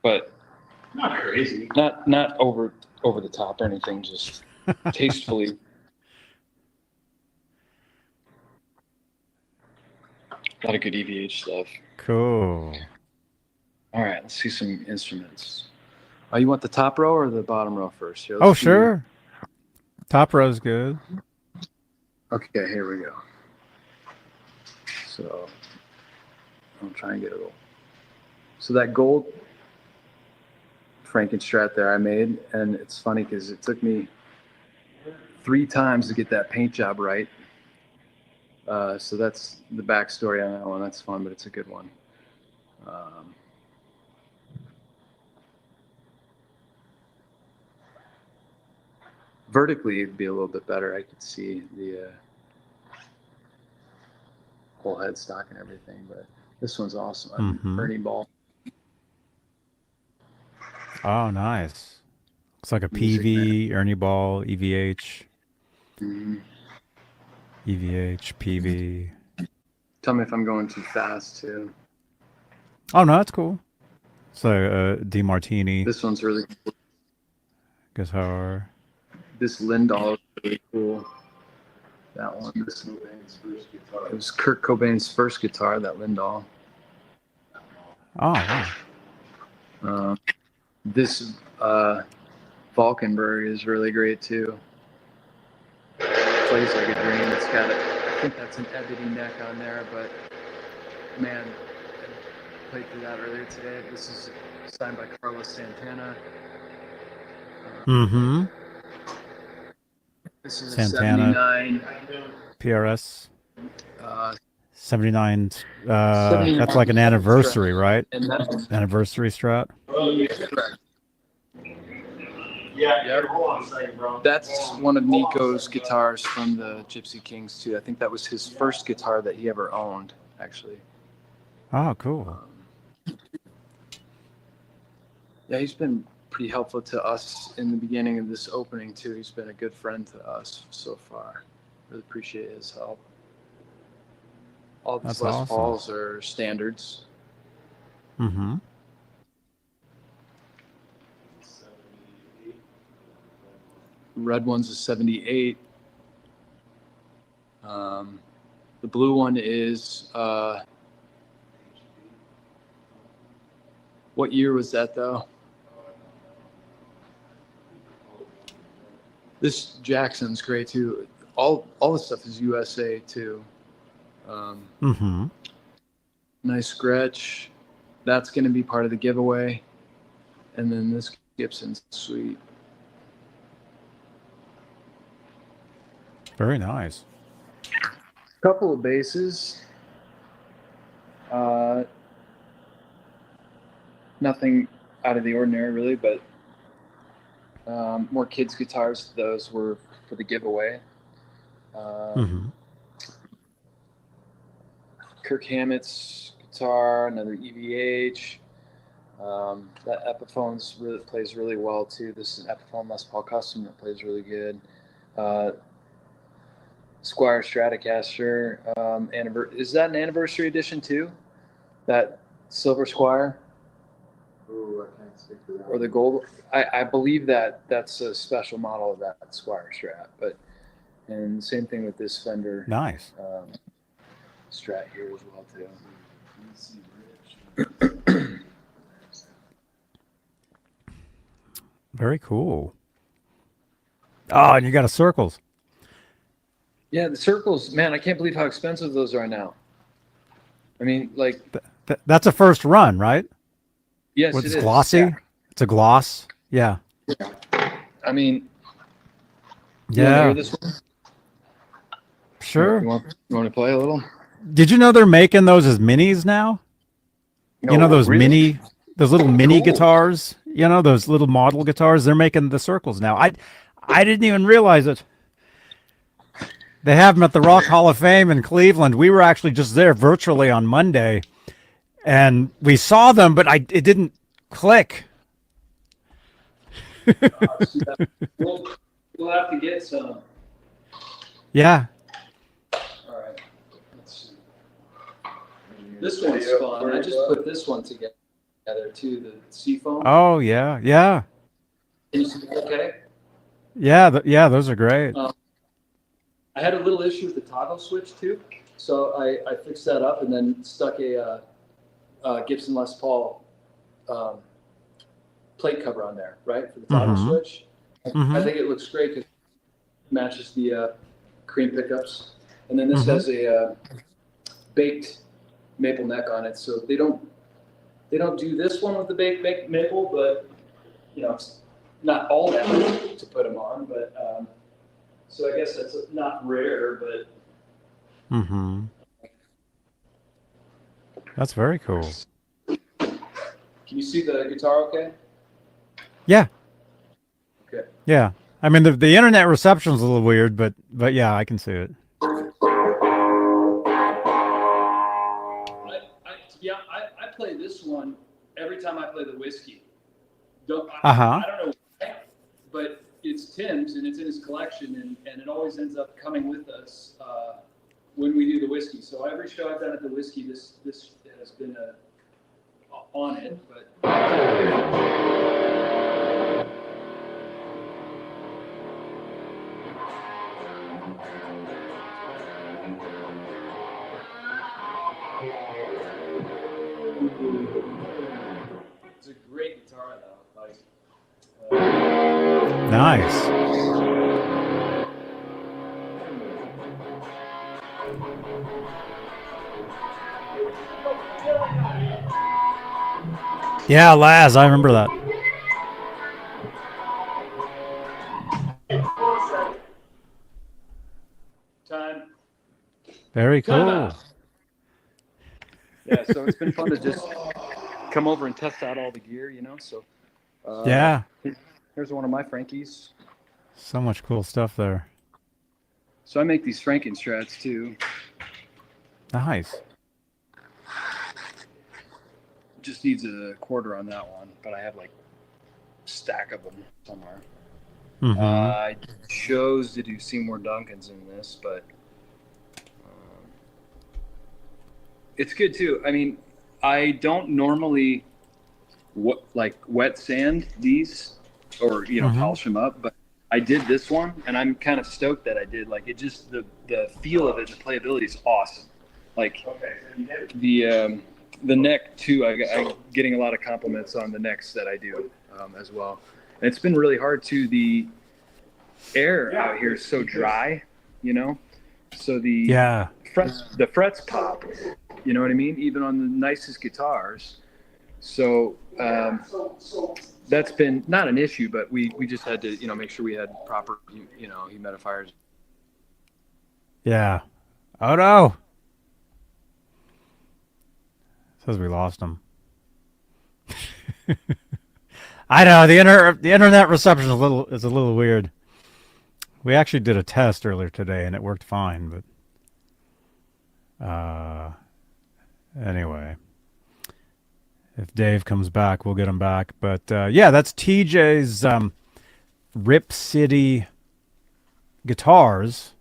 but Not crazy. not over the top or anything, just tastefully. A lot of good EVH stuff. Cool. All right, let's see some instruments. Oh, you want the top row or the bottom row first? Here, Oh, let's see. sure. Top row's good. Okay, here we go. So I'll try and get it all. So that gold Frankenstrat there I made, and it's funny because it took me 3 times to get that paint job right. So that's the backstory on that one. That's fun, but it's a good one. Vertically, it'd be a little bit better. I could see the whole headstock and everything, but this one's awesome. Ernie Ball. Oh, nice. Looks like a Music, PV, Ernie Ball, EVH, Mhm. EVH, PV. Tell me if I'm going too fast too. Oh, no, that's cool. So, DeMartini This one's really cool. guitar. This Lindahl is really cool. That one. It was Kurt Cobain's first guitar, that Lindahl. Oh, wow. This Valkenburg is really great too. Plays like a dream. It's got I think that's an ebony neck on there, but man, I played through that earlier today. This is signed by Carlos Santana. Mm-hmm. This is Santana. a 79. PRS. 79. 79 That's like an anniversary, right? And that's Anniversary Strat. Yeah, hold on a second, bro. That's one of Nico's guitars from the Gypsy Kings too. I think that was his first guitar that he ever owned, actually. Oh, cool. Yeah, he's been pretty helpful to us in the beginning of this opening too. He's been a good friend to us so far. Really appreciate his help. All these That's Les awesome. Pauls are standards. Mm-hmm. Red one's a 78. The blue one is, what year was that though? This Jackson's great too. All the stuff is USA too. Mm-hmm. Nice scratch. That's going to be part of the giveaway. And then this Gibson's sweet. Very nice. Couple of basses. Nothing out of the ordinary really, but more kids' guitars. Those were for the giveaway. Mm-hmm. Kirk Hammett's guitar, another EVH. That Epiphone's really plays really well too. This is an Epiphone Les Paul Custom that plays really good. Squire Stratocaster. Is that an anniversary edition too? That silver Squire? Ooh, I can't stick to that. Or the gold? I believe that's a special model of that Squire Strat. And same thing with this Fender. Nice. Strat here as well too. Very cool. Oh, and you got a Circles. Yeah, the Circles, man, I can't believe how expensive those are now. I mean, like, That's a first run, right? yes, It's it is. glossy. Yeah. It's a gloss. Yeah. I mean, you want to Yeah. hear this one? Sure. You want to play a little? Did you know they're making those as minis now? You know those really? those little mini Cool. guitars. You know those little model guitars. They're making the Circles now. I didn't even realize it. They have them at the Rock Hall of Fame in Cleveland. We were actually just there virtually on Monday, and we saw them, but it didn't click. We'll have to get some. Yeah. All right. Let's see. This one's fun. I just put this one together too. The Seafoam. Oh yeah, yeah, Can you see it okay? yeah. Yeah, those are great. I had a little issue with the toggle switch too, so I fixed that up and then stuck a Gibson Les Paul plate cover on there, right, for the toggle Mhm. switch. Mhm. I think it looks great because it matches the cream pickups, and then this Mhm. has a baked maple neck on it. So they don't do this one with the baked maple, but you know, it's not all that to put them on, but. So I guess that's not rare, but Mm-hmm. That's very cool. can you see the guitar okay? Yeah. Okay. Yeah. I mean, the internet reception's a little weird, but yeah, I can see it. I play this one every time I play the Whiskey. I don't know why, but it's Tim's and it's in his collection, and it always ends up coming with us when we do the Whiskey. So every show I've done at the Whiskey, this has been on it, but. It's a great guitar though. Like, Nice. Yeah, Laz, I remember that. time. Very Time cool. out. Yeah, so it's been fun to just come over and test out all the gear, you know. So Yeah. here's one of my Frankies. So much cool stuff there. So I make these Franken strats too. Nice. Just needs a quarter on that one, but I have like stack of them somewhere. Mm-hmm. I chose to do Seymour Duncan's in this, but it's good too. I mean, I don't normally wet sand these or polish them up, but I did this one, and I'm kind of stoked that I did. Like, it just the feel of it, the playability is awesome. Like the neck too. I'm getting a lot of compliments on the necks that I do as well. And it's been really hard too. The air out here is so dry, so the frets pop. You know what I mean? Even on the nicest guitars. So that's been not an issue, but we just had to make sure we had proper humidifiers. Yeah. Oh no. Says we lost him. I know the internet reception is a little weird. We actually did a test earlier today and it worked fine, but anyway, if Dave comes back, we'll get him back. But yeah, that's TJ's Rip City Guitars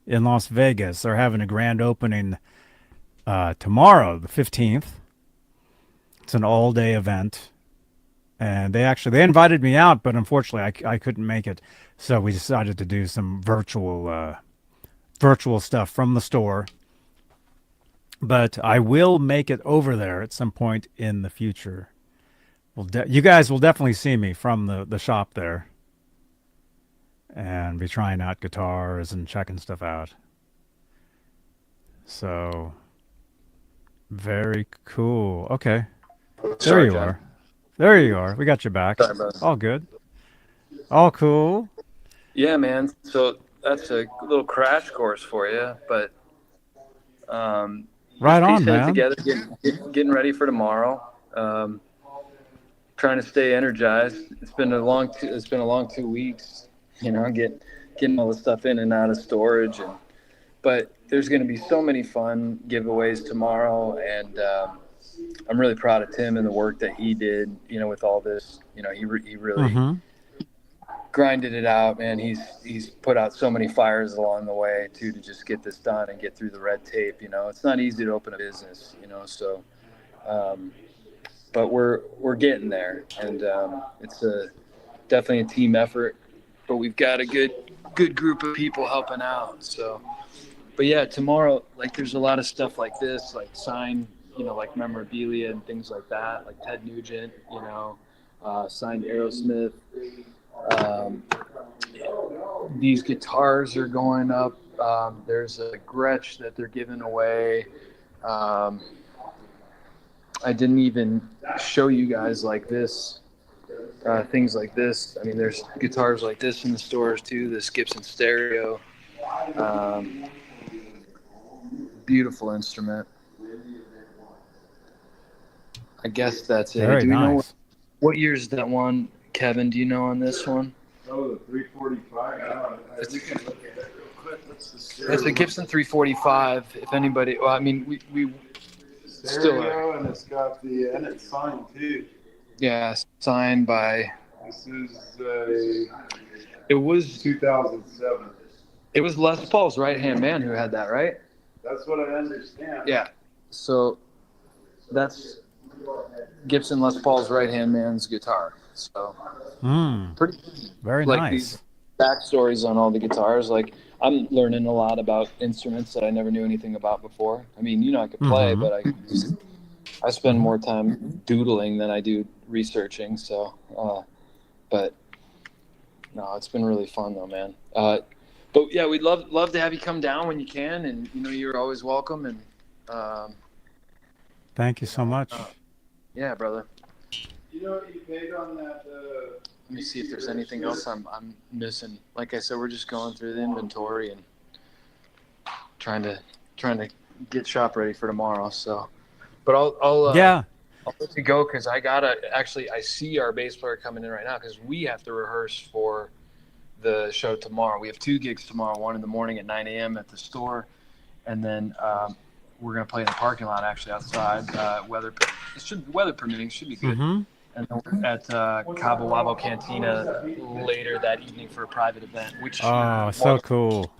in Las Vegas. They're having a grand opening tomorrow, the 15th. It's an all-day event. And they invited me out, but unfortunately I couldn't make it. So we decided to do some virtual stuff from the store. But I will make it over there at some point in the future. You guys will definitely see me from the shop there. And be trying out guitars and checking stuff out. So, very cool. Okay. There you are. There you are. We got you back. Sorry, brother. All good. All cool. Yeah, man. So that's a little crash course for you, but right on, piecing man. it together, getting ready for tomorrow. Trying to stay energized. It's been a long 2 weeks. Getting all the stuff in and out of storage, but there's going to be so many fun giveaways tomorrow, and I'm really proud of Tim and the work that he did, with all this. He really grinded it out, man. He's put out so many fires along the way too, to just get this done and get through the red tape. It's not easy to open a business, so but we're getting there, and it's definitely a team effort, but we've got a good group of people helping out. So, but yeah, tomorrow, like, there's a lot of stuff like this, like signed, like memorabilia and things like that, like Ted Nugent, signed Aerosmith. These guitars are going up. There's a Gretsch that they're giving away. I didn't even show you guys like this, things like this. I mean, there's guitars like this in the stores too. This Gibson stereo, beautiful instrument. I guess that's it. Very Do we know nice. what year's that one, Kevin? Do you know on this one? Oh, the 345. We can look at it real quick. It's a Gibson 345. If anybody, well, I mean, we stereo, and it's got and it's signed too. Yeah, signed by. This is It was 2007. It was Les Paul's right-hand man who had that, right? That's what I understand. Yeah. So that's Gibson Les Paul's right-hand man's guitar. So pretty very like nice. These backstories on all the guitars. Like, I'm learning a lot about instruments that I never knew anything about before. I mean, I could play, but I spend more time doodling than I do researching. So, but no, it's been really fun though, man. But yeah, we'd love to have you come down when you can, and you're always welcome. And thank you so much. Yeah, brother. You know what you paid on that? Let me see if there's anything else I'm missing. Like I said, we're just going through the inventory and trying to get shop ready for tomorrow. So, but I'll let you go, because I see our bass player coming in right now, because we have to rehearse for the show tomorrow. We have 2 gigs tomorrow, one in the morning at 9 a.m. at the store, and then we're going to play in the parking lot, actually outside. Weather permitting, should be good. and then we're at Cabo Wabo Cantina later that evening for a private event. Which so cool.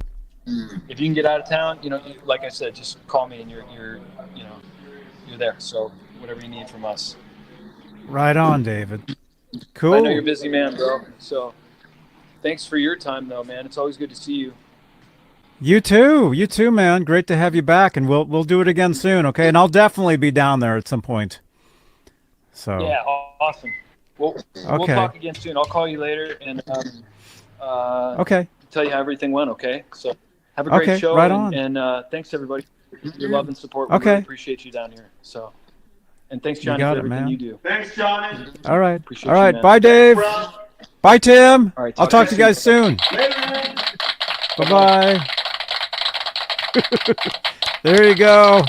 if you can get out of town, like I said, just call me and you're there. So whatever you need from us. Right on, David. Cool. I know you're a busy man, bro. So thanks for your time, though, man. It's always good to see you. You too, man. Great to have you back, and we'll do it again soon, okay? And I'll definitely be down there at some point. So yeah, awesome. We'll talk again soon. I'll call you later and okay, tell you how everything went. Okay, so have a great show. Right on. And thanks everybody for your love and support. We really appreciate you down here. So, and thanks Johnny for everything you do. Thanks, Johnny. All right. Appreciate All right. You, Bye, Dave. Bye, Tim. All right, I'll talk to you guys soon. Bye-bye. There you go.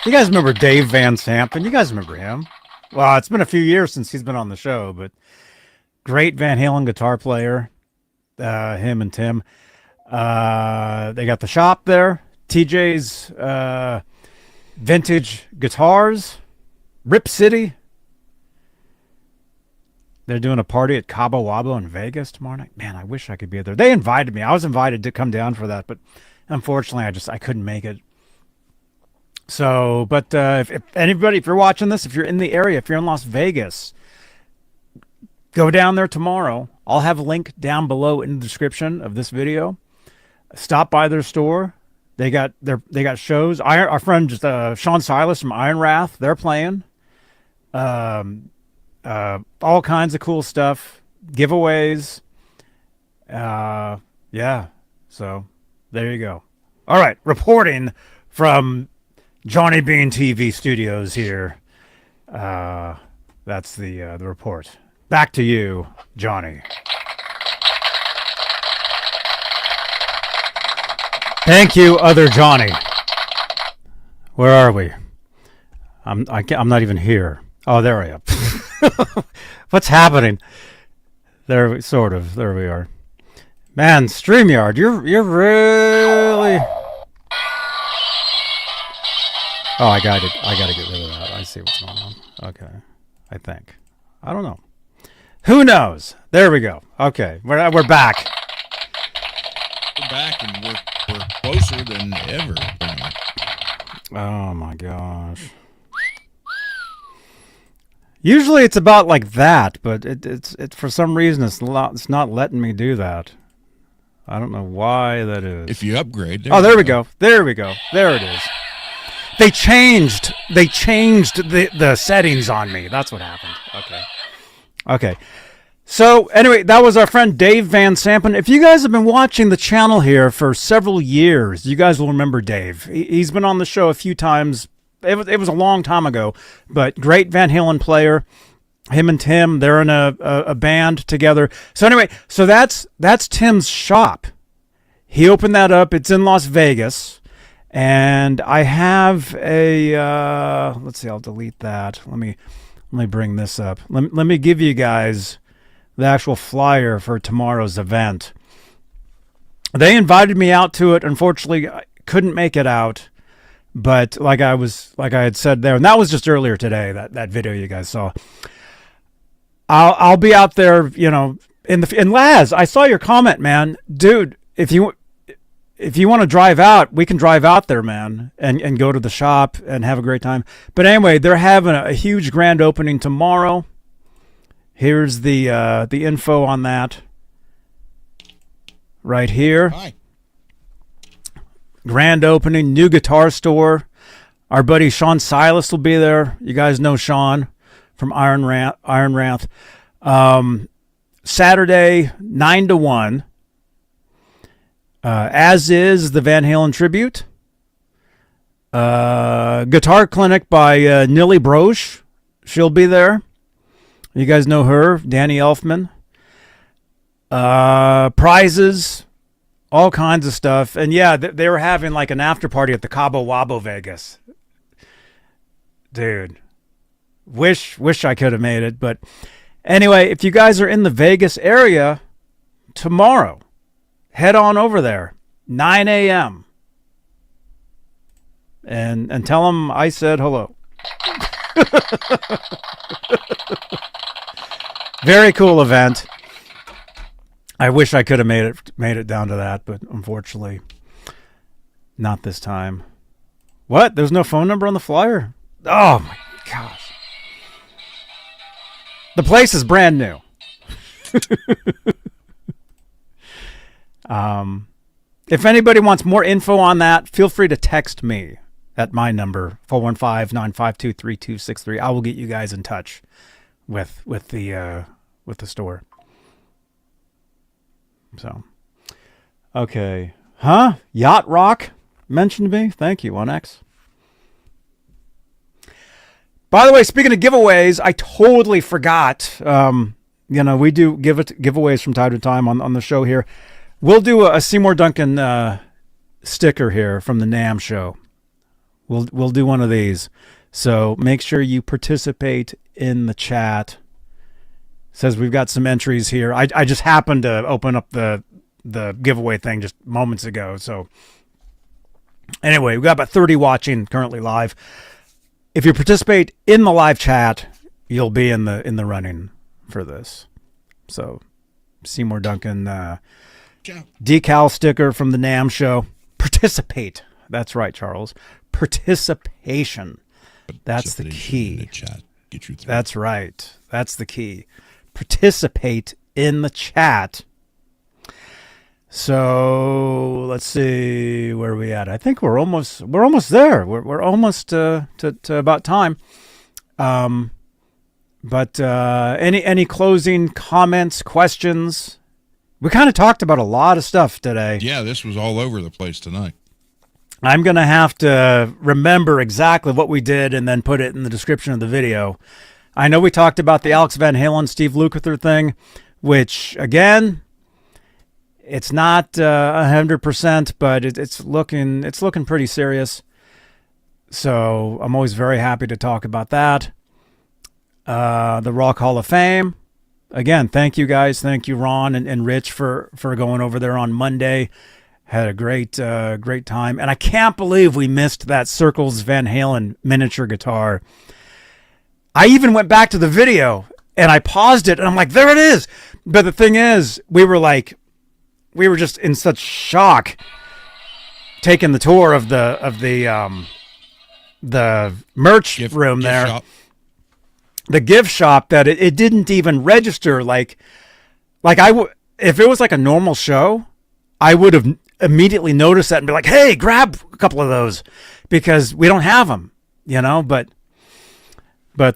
You guys remember Dave Van Sampen? You guys remember him? Well, it's been a few years since he's been on the show, but great Van Halen guitar player. Him and Tim. They got the shop there. TJ's Vintage Guitars. Rip City. They're doing a party at Cabo Wabo in Vegas tomorrow night. Man, I wish I could be there. They invited me. I was invited to come down for that, but unfortunately, I couldn't make it. So, but if anybody, if you're watching this, if you're in the area, if you're in Las Vegas, go down there tomorrow. I'll have a link down below in the description of this video. Stop by their store. They got shows. Our friend Sean Silas from Iron Wrath, they're playing. All kinds of cool stuff, giveaways. Yeah. So there you go. All right. Reporting from Johnny Beane TV studios here. That's the report. Back to you, Johnny. Thank you, other Johnny. Where are we? I'm not even here. Oh, there I am. What's happening? There we are. Man, StreamYard, you're really. Oh, I gotta get rid of that. I see what's going on. Okay, I think. I don't know. Who knows? There we go. Okay, we're back. We're back and we're closer than ever. Oh my gosh. Usually it's about like that, but it's for some reason it's not letting me do that. I don't know why that is. If you upgrade. There we go. There it is. They changed the settings on me. That's what happened. Okay. So anyway, that was our friend Dave Van Sampen. If you guys have been watching the channel here for several years, you guys will remember Dave. He's been on the show a few times. It was a long time ago, but great Van Halen player. Him and Tim, they're in a band together. So anyway, so that's Tim's shop. He opened that up. It's in Las Vegas. And I have a, let's see, I'll delete that. Let me bring this up. Let me give you guys the actual flyer for tomorrow's event. They invited me out to it. Unfortunately, I couldn't make it out. But like I had said there, and that was just earlier today, that video you guys saw. I'll be out there, and Laz, I saw your comment, man. Dude, if you want to drive out, we can drive out there, man, and go to the shop and have a great time. But anyway, they're having a huge grand opening tomorrow. Here's the info on that right here. Hi. Grand opening, new guitar store. Our buddy Sean Silas will be there. You guys know Sean from Iron Wrath. Saturday, 9 to 1. As is the Van Halen tribute. Guitar clinic by Nilly Broche. She'll be there. You guys know her, Danny Elfman. Prizes, all kinds of stuff. And yeah, they were having like an after party at the Cabo Wabo Vegas. Dude, wish I could have made it. But anyway, if you guys are in the Vegas area tomorrow, head on over there, 9 a.m. And tell them I said hello. Very cool event. I wish I could have made it down to that, but unfortunately, not this time. What? There's no phone number on the flyer? Oh my gosh. The place is brand new. If anybody wants more info on that, feel free to text me at my number, 415-952-3263. I will get you guys in touch with the store. So, okay. Huh? Yacht Rock mentioned me. Thank you, 1X. By the way, speaking of giveaways, I totally forgot. We do giveaways from time to time on the show here. We'll do a Seymour Duncan sticker here from the NAMM show. We'll do one of these. So make sure you participate in the chat. Says we've got some entries here. I just happened to open up the giveaway thing just moments ago. So anyway, we've got about 30 watching currently live. If you participate in the live chat, you'll be in the running for this. So Seymour Duncan decal sticker from the NAMM show. Participate. That's right, Charles. Participation. That's the key. In the chat. Get you through. That's right. That's the key. Participate in the chat. So let's see where are we at. I think we're almost there. We're almost to about time. But any closing comments, questions? We kind of talked about a lot of stuff today. Yeah, this was all over the place tonight. I'm going to have to remember exactly what we did and then put it in the description of the video. I know we talked about the Alex Van Halen, Steve Lukather thing, which, again, it's not 100%, but it's looking pretty serious. So I'm always very happy to talk about that. The Rock Hall of Fame. Again, thank you guys. Thank you, Ron and Rich, for going over there on Monday. Had a great time. And I can't believe we missed that Circles Van Halen miniature guitar. I even went back to the video and I paused it and I'm like, there it is. But the thing is, we were just in such shock taking the tour of the merch room there. Shop. The gift shop that it didn't even register. Like if it was like a normal show, I would have immediately noticed that and be like, hey, grab a couple of those because we don't have them, but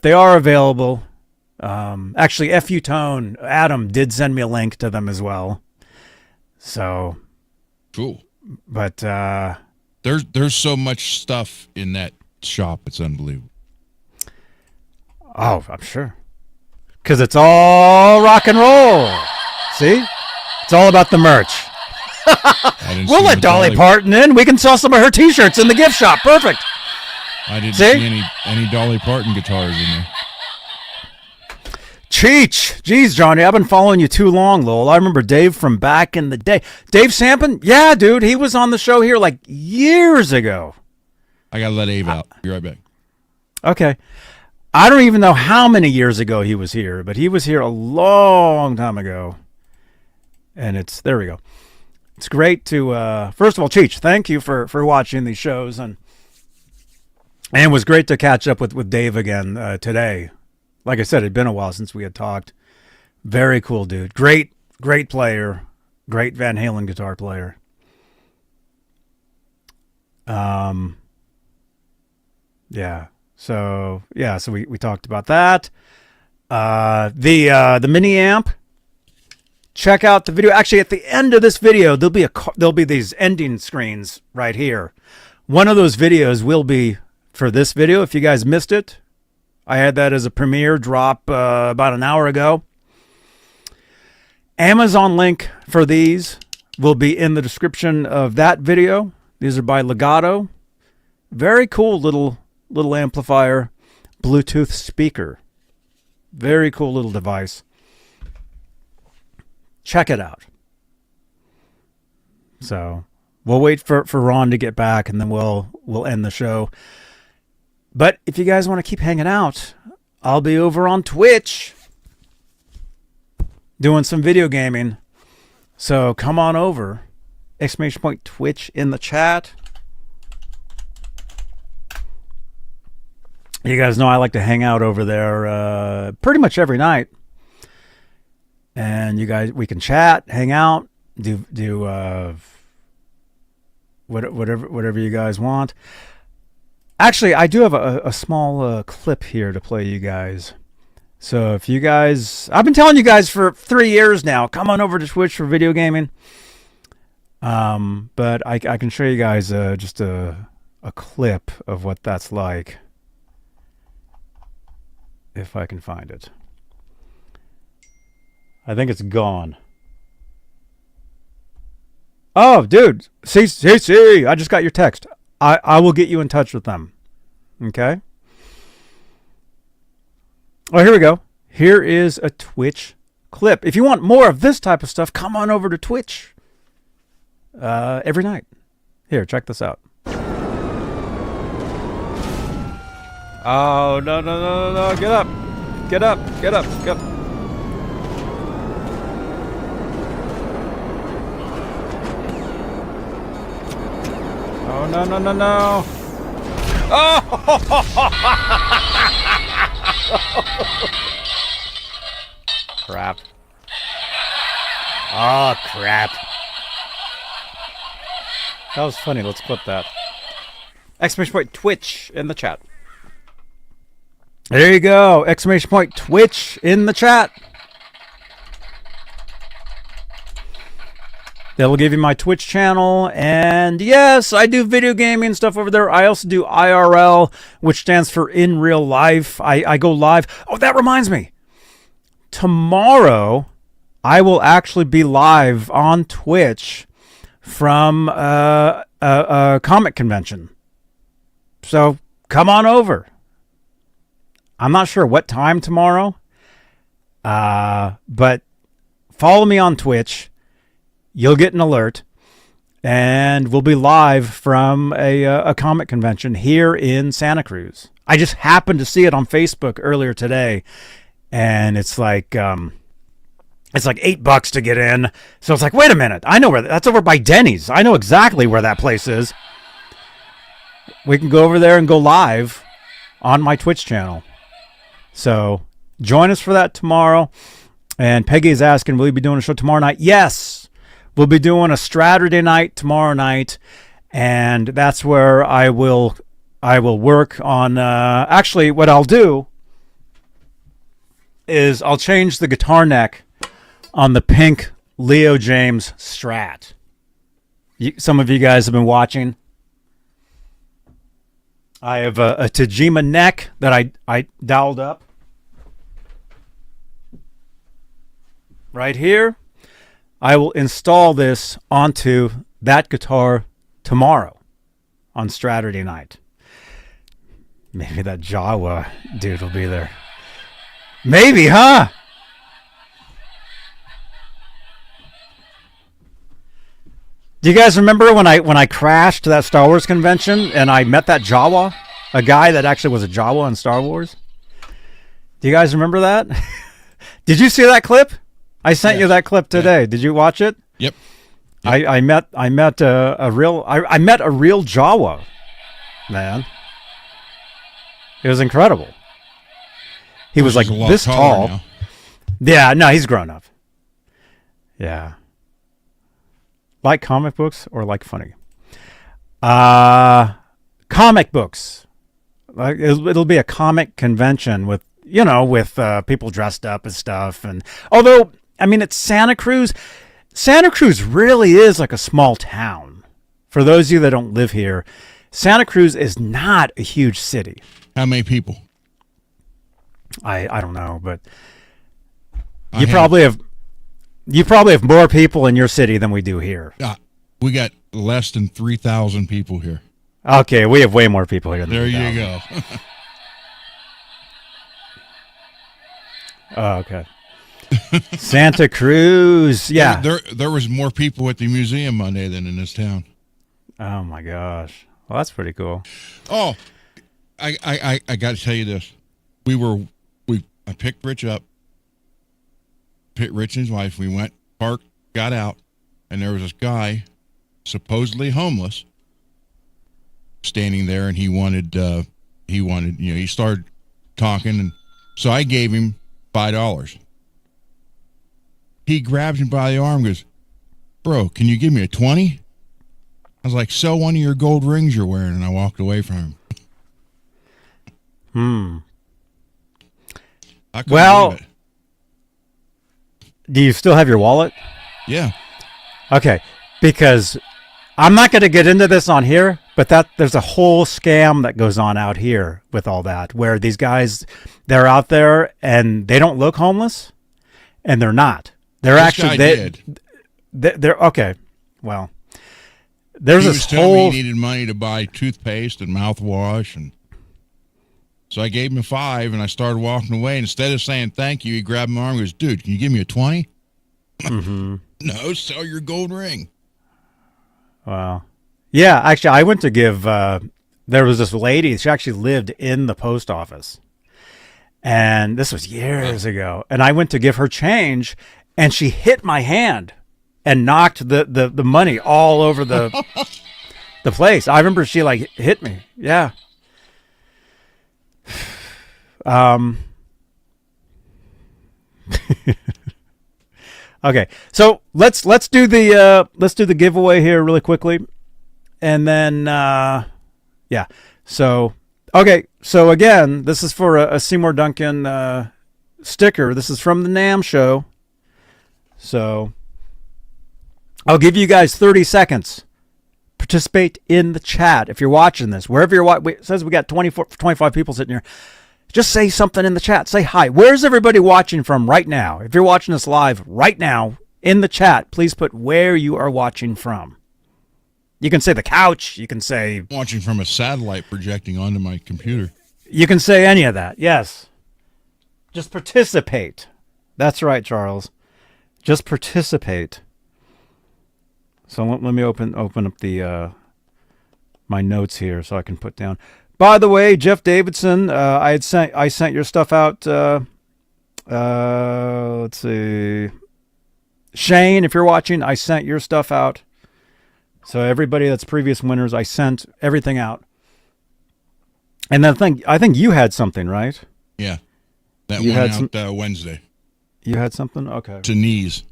they are available. Actually, FU Tone, Adam did send me a link to them as well. So cool. But there's so much stuff in that shop. It's unbelievable. Oh, I'm sure. Because it's all rock and roll. See? It's all about the merch. We'll let Dolly Parton in. We can sell some of her T-shirts in the gift shop. Perfect. I didn't see any Dolly Parton guitars in there. Cheech. Jeez, Johnny, I've been following you too long, Lowell. I remember Dave from back in the day. Dave Sampson? Yeah, dude. He was on the show here like years ago. I got to let Abe out. Be right back. Okay. I don't even know how many years ago he was here, but he was here a long time ago. And there we go. It's great to, first of all, Cheech, thank you for watching these shows. And it was great to catch up with Dave again today. Like I said, it'd been a while since we had talked. Very cool dude. Great player. Great Van Halen guitar player. Yeah. So we talked about that. The mini amp. Check out the video. Actually, at the end of this video, there'll be these ending screens right here. One of those videos will be for this video. If you guys missed it, I had that as a premiere drop about an hour ago. Amazon link for these will be in the description of that video. These are by Lekato. Very cool little amplifier, Bluetooth speaker. Very cool little device. Check it out. So we'll wait for Ron to get back and then we'll end the show. But if you guys want to keep hanging out, I'll be over on Twitch doing some video gaming. So come on over. Exclamation point Twitch in the chat. You guys know I like to hang out over there pretty much every night. And you guys, we can chat, hang out, do whatever you guys want. Actually, I do have a small clip here to play you guys. So if you guys, I've been telling you guys for 3 years now, come on over to Twitch for video gaming. But I can show you guys just a clip of what that's like. If I can find it. I think it's gone. Oh, dude. See, I just got your text. I will get you in touch with them. Okay? Oh, here we go. Here is a Twitch clip. If you want more of this type of stuff, come on over to Twitch every night. Here, check this out. Oh, no. Get up. Get up. Oh, no. Oh! Crap. Oh, crap. That was funny. Let's clip that. Exclamation point Twitch in the chat. There you go. Exclamation point Twitch in the chat. That'll give you my Twitch channel. And yes, I do video gaming stuff over there. I also do IRL, which stands for in real life. I go live. Oh, that reminds me. Tomorrow, I will actually be live on Twitch from a comic convention. So come on over. I'm not sure what time tomorrow, but follow me on Twitch. You'll get an alert, and we'll be live from a comic convention here in Santa Cruz. I just happened to see it on Facebook earlier today, and it's like $8 to get in. So it's like, wait a minute, I know where that's over by Denny's. I know exactly where that place is. We can go over there and go live on my Twitch channel. So join us for that tomorrow. And Peggy is asking, will you be doing a show tomorrow night? Yes, we'll be doing a Saturday night tomorrow night, and that's where I will work on. Actually, what I'll do is I'll change the guitar neck on the pink Leo James Strat. Some of you guys have been watching. I have a Tajima neck that I dialed up right here. I will install this onto that guitar tomorrow on Saturday night. Maybe that Jawa dude will be there. Maybe, huh? Do you guys remember when I crashed that Star Wars convention and I met that Jawa? A guy that actually was a Jawa in Star Wars? Do you guys remember that? Did you see that clip? I sent you that clip today. Yeah. Did you watch it? Yep. I met a real Jawa, man. It was incredible. He was like this tall. Now. Yeah, no, he's grown up. Yeah. Like comic books or like funny? Comic books. Like it'll be a comic convention with people dressed up and stuff. And although, I mean, it's Santa Cruz. Santa Cruz really is like a small town. For those of you that don't live here, Santa Cruz is not a huge city. How many people? I don't know, but you probably have more people in your city than we do here. We got less than 3,000 people here. Okay, we have way more people here than there you go. Oh, okay. Santa Cruz, yeah. There was more people at the museum Monday than in this town. Oh my gosh. Well, that's pretty cool. Oh, I got to tell you this. I picked Rich up. Rich and his wife. We went, parked, got out, and there was this guy, supposedly homeless, standing there, and he wanted, he started talking, and so I gave him $5. He grabs me by the arm and goes, "Bro, can you give me a 20?" I was like, "Sell one of your gold rings you're wearing," and I walked away from him. I couldn't Well, believe it. do you still have your wallet? Yeah. Okay, because I'm not going to get into this on here, but there's a whole scam that goes on out here with all that, where these guys, they're out there and they don't look homeless, and they're not. They're This actually guy they, did. they're okay. Well, there's He this was telling whole. me he needed money to buy toothpaste and mouthwash, and so I gave him a $5, and I started walking away. And instead of saying thank you, he grabbed my arm and goes, "Dude, can you give me a 20?" Mm-hmm. No, sell your gold ring. Wow. Yeah, actually, I went to give. There was this lady. She actually lived in the post office, and this was years ago. And I went to give her change, and she hit my hand and knocked the money all over the the place. I remember she like hit me. Yeah. Okay, so let's do the giveaway here really quickly, and then yeah. So okay, so again, this is for a Seymour Duncan sticker. This is from the NAMM show. So I'll give you guys 30 seconds. Participate in the chat if you're watching this, wherever you're watching. It says we got 25 people sitting here. Just say something in the chat. Say hi. Where's everybody watching from right now? If you're watching us live right now in the chat, please put where you are watching from. You can say the couch. You can say... Watching from a satellite projecting onto my computer. You can say any of that. Yes. Just participate. That's right, Charles. Just participate. So let me open up the my notes here so I can put down... By the way, Jeff Davidson, I sent your stuff out. Let's see, Shane, if you're watching, I sent your stuff out. So everybody that's previous winners, I sent everything out. And then I think you had something, right? Yeah, that you went out Wednesday. You had something, okay. To knees.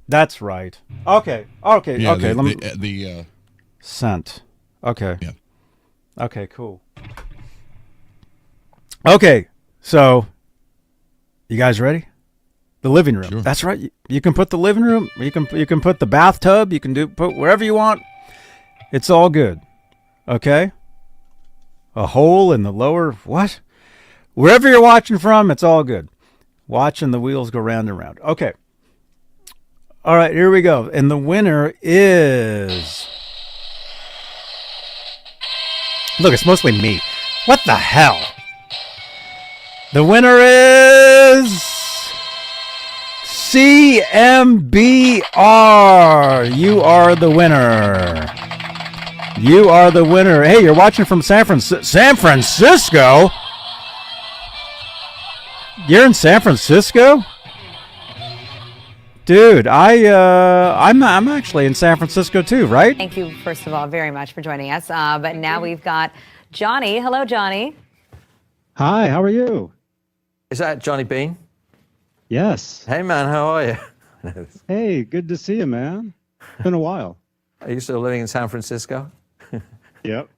That's right. Okay. Yeah, okay. Let me the sent. Okay. Yeah. Okay, cool. Okay, so you guys ready? The living room. Sure. That's right. You can put the living room. You can put the bathtub. You can put wherever you want. It's all good. Okay. A hole in the lower what? Wherever you're watching from, it's all good. Watching the wheels go round and round. Okay. All right, here we go. And the winner is... Look, it's mostly me. What the hell? The winner is... CMBR. You are the winner. You are the winner. Hey, you're watching from San Francisco? You're in San Francisco? Dude, I'm actually in San Francisco too, right? Thank you, first of all, very much for joining us. But now we've got Johnny. Hello, Johnny. Hi, how are you? Is that Johnny Beane? Yes. Hey, man, how are you? Hey, good to see you, man. It's been a while. Are you still living in San Francisco? Yep.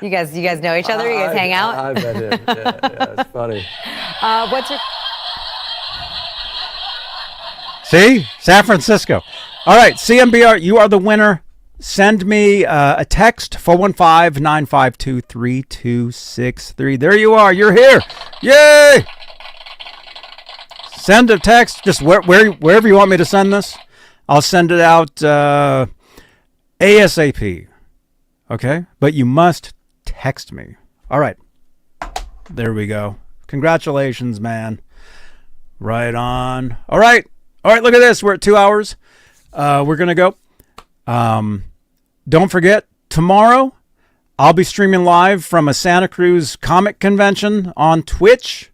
You guys know each other? You guys hang out? I bet it. Yeah, it's funny. What's your... See? San Francisco. All right, CMBR, you are the winner. Send me a text, 415-952-3263. There you are. You're here. Yay! Send a text, just wherever you want me to send this. I'll send it out ASAP. Okay? But you must text me. All right. There we go. Congratulations, man. Right on. All right. All right, look at this. We're at 2 hours. We're going to go. Don't forget, tomorrow I'll be streaming live from a Santa Cruz comic convention on Twitch.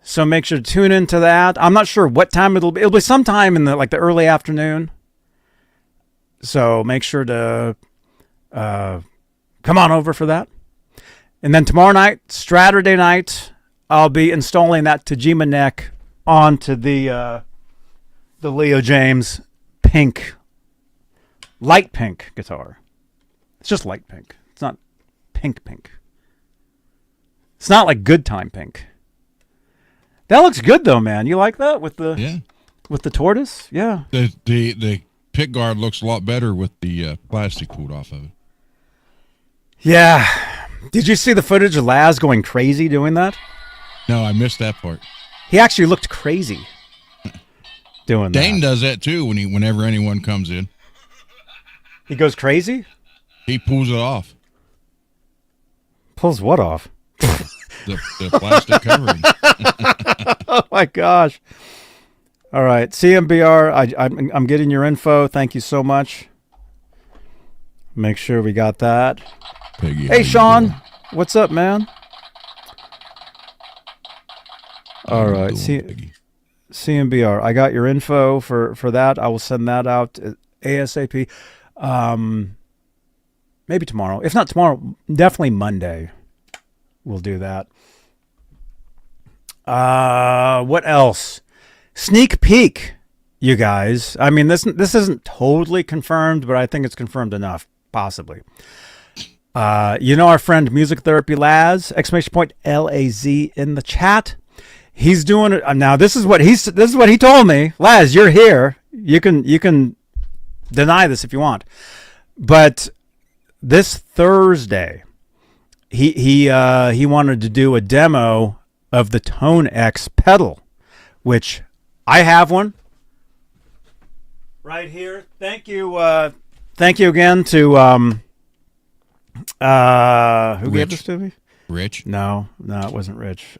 So make sure to tune into that. I'm not sure what time it'll be. It'll be sometime in the early afternoon. So make sure to come on over for that. And then tomorrow night, Saturday night, I'll be installing that Tajima neck onto the Leo James light pink guitar. It's just light pink. It's not pink. It's not like good time pink. That looks good though, man. You like that with the tortoise? Yeah. The pick guard looks a lot better with the plastic pulled off of it. Yeah. Did you see the footage of Laz going crazy doing that? No, I missed that part. He actually looked crazy doing that. Dane does that too whenever anyone comes in. He goes crazy? He pulls it off. Pulls what off? The plastic covering. Oh my gosh. All right. CMBR, I'm getting your info. Thank you so much. Make sure we got that. Peggy, hey, Sean. What's up, man? All right. CMBR, I got your info for that. I will send that out ASAP. Maybe tomorrow. If not tomorrow, definitely Monday. We'll do that. What else? Sneak peek, you guys. I mean, this isn't totally confirmed, but I think it's confirmed enough, possibly. Our friend Music Therapy Laz, !LAZ in the chat. He's doing it now. This is what he told me. Laz, you're here. You can deny this if you want, but this Thursday, he wanted to do a demo of the Tone X pedal, which I have one right here. Thank you again to who gave this to me? Rich? No, it wasn't Rich. G.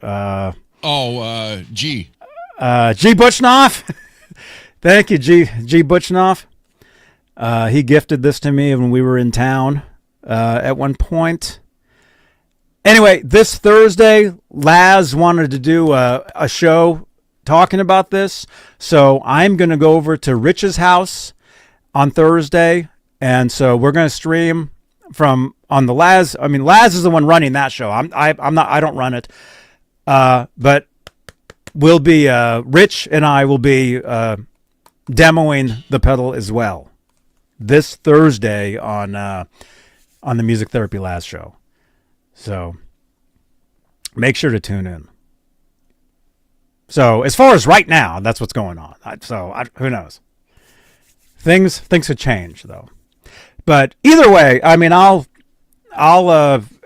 G Butchnoff. Thank you, G Butchnoff. He gifted this to me when we were in town at one point. Anyway, this Thursday, Laz wanted to do a show talking about this, so I'm going to go over to Rich's house on Thursday, and so we're going to stream on the Laz. I mean, Laz is the one running that show. I'm not. I don't run it, but we'll be Rich and I will be demoing the pedal as well this Thursday on the Music Therapy Laz show. So make sure to tune in. So as far as right now, that's what's going on. Who knows? Things could change though. But either way, I mean, I'll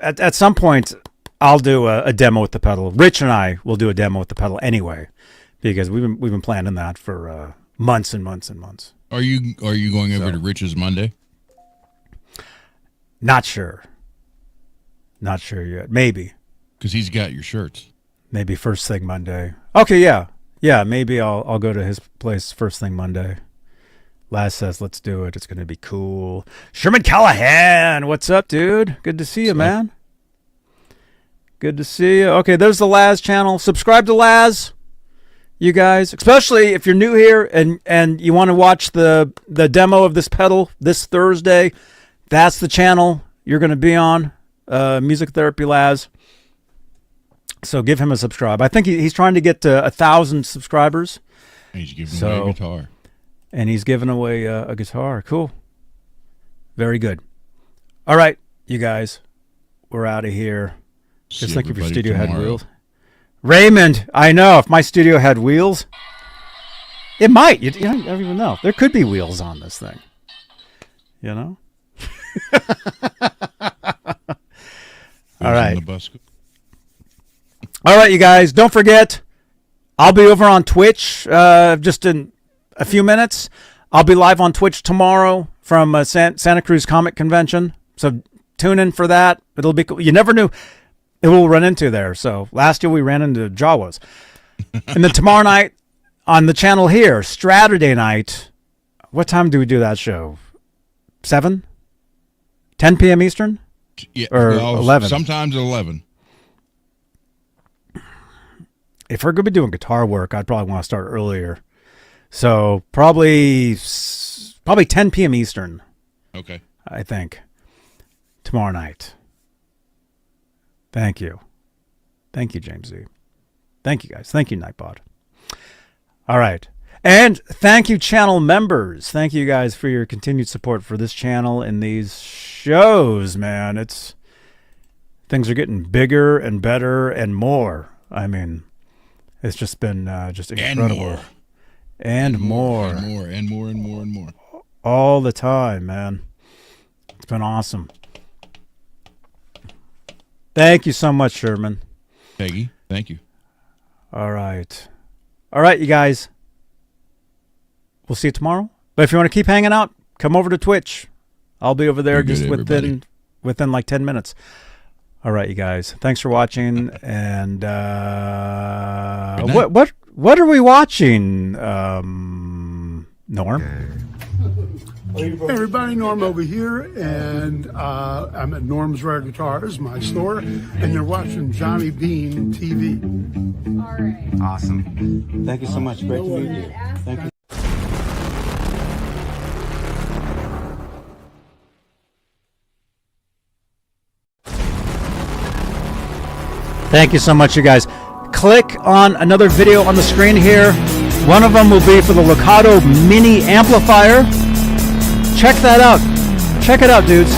at some point I'll do a demo with the pedal. Rich and I will do a demo with the pedal anyway, because we've been planning that for months and months and months. Are you going over to Rich's Monday? Not sure. Not sure yet. Maybe. Because he's got your shirts. Maybe first thing Monday. Okay, yeah. Yeah, maybe I'll go to his place first thing Monday. Laz says, let's do it. It's going to be cool. Sherman Callahan, what's up, dude? Good to see you, man. Good to see you. Okay, there's the Laz channel. Subscribe to Laz, you guys. Especially if you're new here and you want to watch the demo of this pedal this Thursday. That's the channel you're going to be on. Music Therapy Laz. So give him a subscribe. I think he's trying to get to 1,000 subscribers. He's giving away a guitar. And he's giving away a guitar. Cool. Very good. All right, you guys. We're out of here. Just think if your studio had wheels. Raymond, I know. If my studio had wheels, it might. You don't even know. There could be wheels on this thing. You know? All right. All right, you guys. Don't forget, I'll be over on Twitch just in a few minutes. I'll be live on Twitch tomorrow from Santa Cruz Comic Convention. So tune in for that. It'll be cool. You never knew it will run into there. So last year we ran into Jawas. And then tomorrow night on the channel here, Saturday night, what time do we do that show? 7? 10 p.m. Eastern? Yeah, or 11. Sometimes 11. If we're going to be doing guitar work, I'd probably want to start earlier. So probably 10 p.m. Eastern. Okay. I think. Tomorrow night. Thank you. Thank you, James Z. Thank you, guys. Thank you, Nightbot. All right. And thank you, channel members. Thank you guys for your continued support for this channel and these shows, man. Things are getting bigger and better and more. I mean, it's just been just incredible. And more. All the time, man. It's been awesome. Thank you so much, Sherman. Peggy, thank you. All right. All right, you guys. We'll see you tomorrow. But if you want to keep hanging out, come over to Twitch. I'll be over there You're just good, within like 10 minutes. All right, you guys. Thanks for watching. And what are we watching, Norm? Hey everybody, Norm over here, and I'm at Norm's Rare Guitars, my store, and you're watching Johnny Beane TV. All right. Awesome. Thank you so much. Great to meet you. Thank you. Thank you so much, you guys. Click on another video on the screen here. One of them will be for the Lekato mini amplifier. Check that out. Check it out, dudes.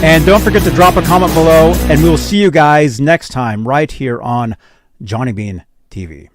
And don't forget to drop a comment below, and we will see you guys next time right here on Johnny Beane TV.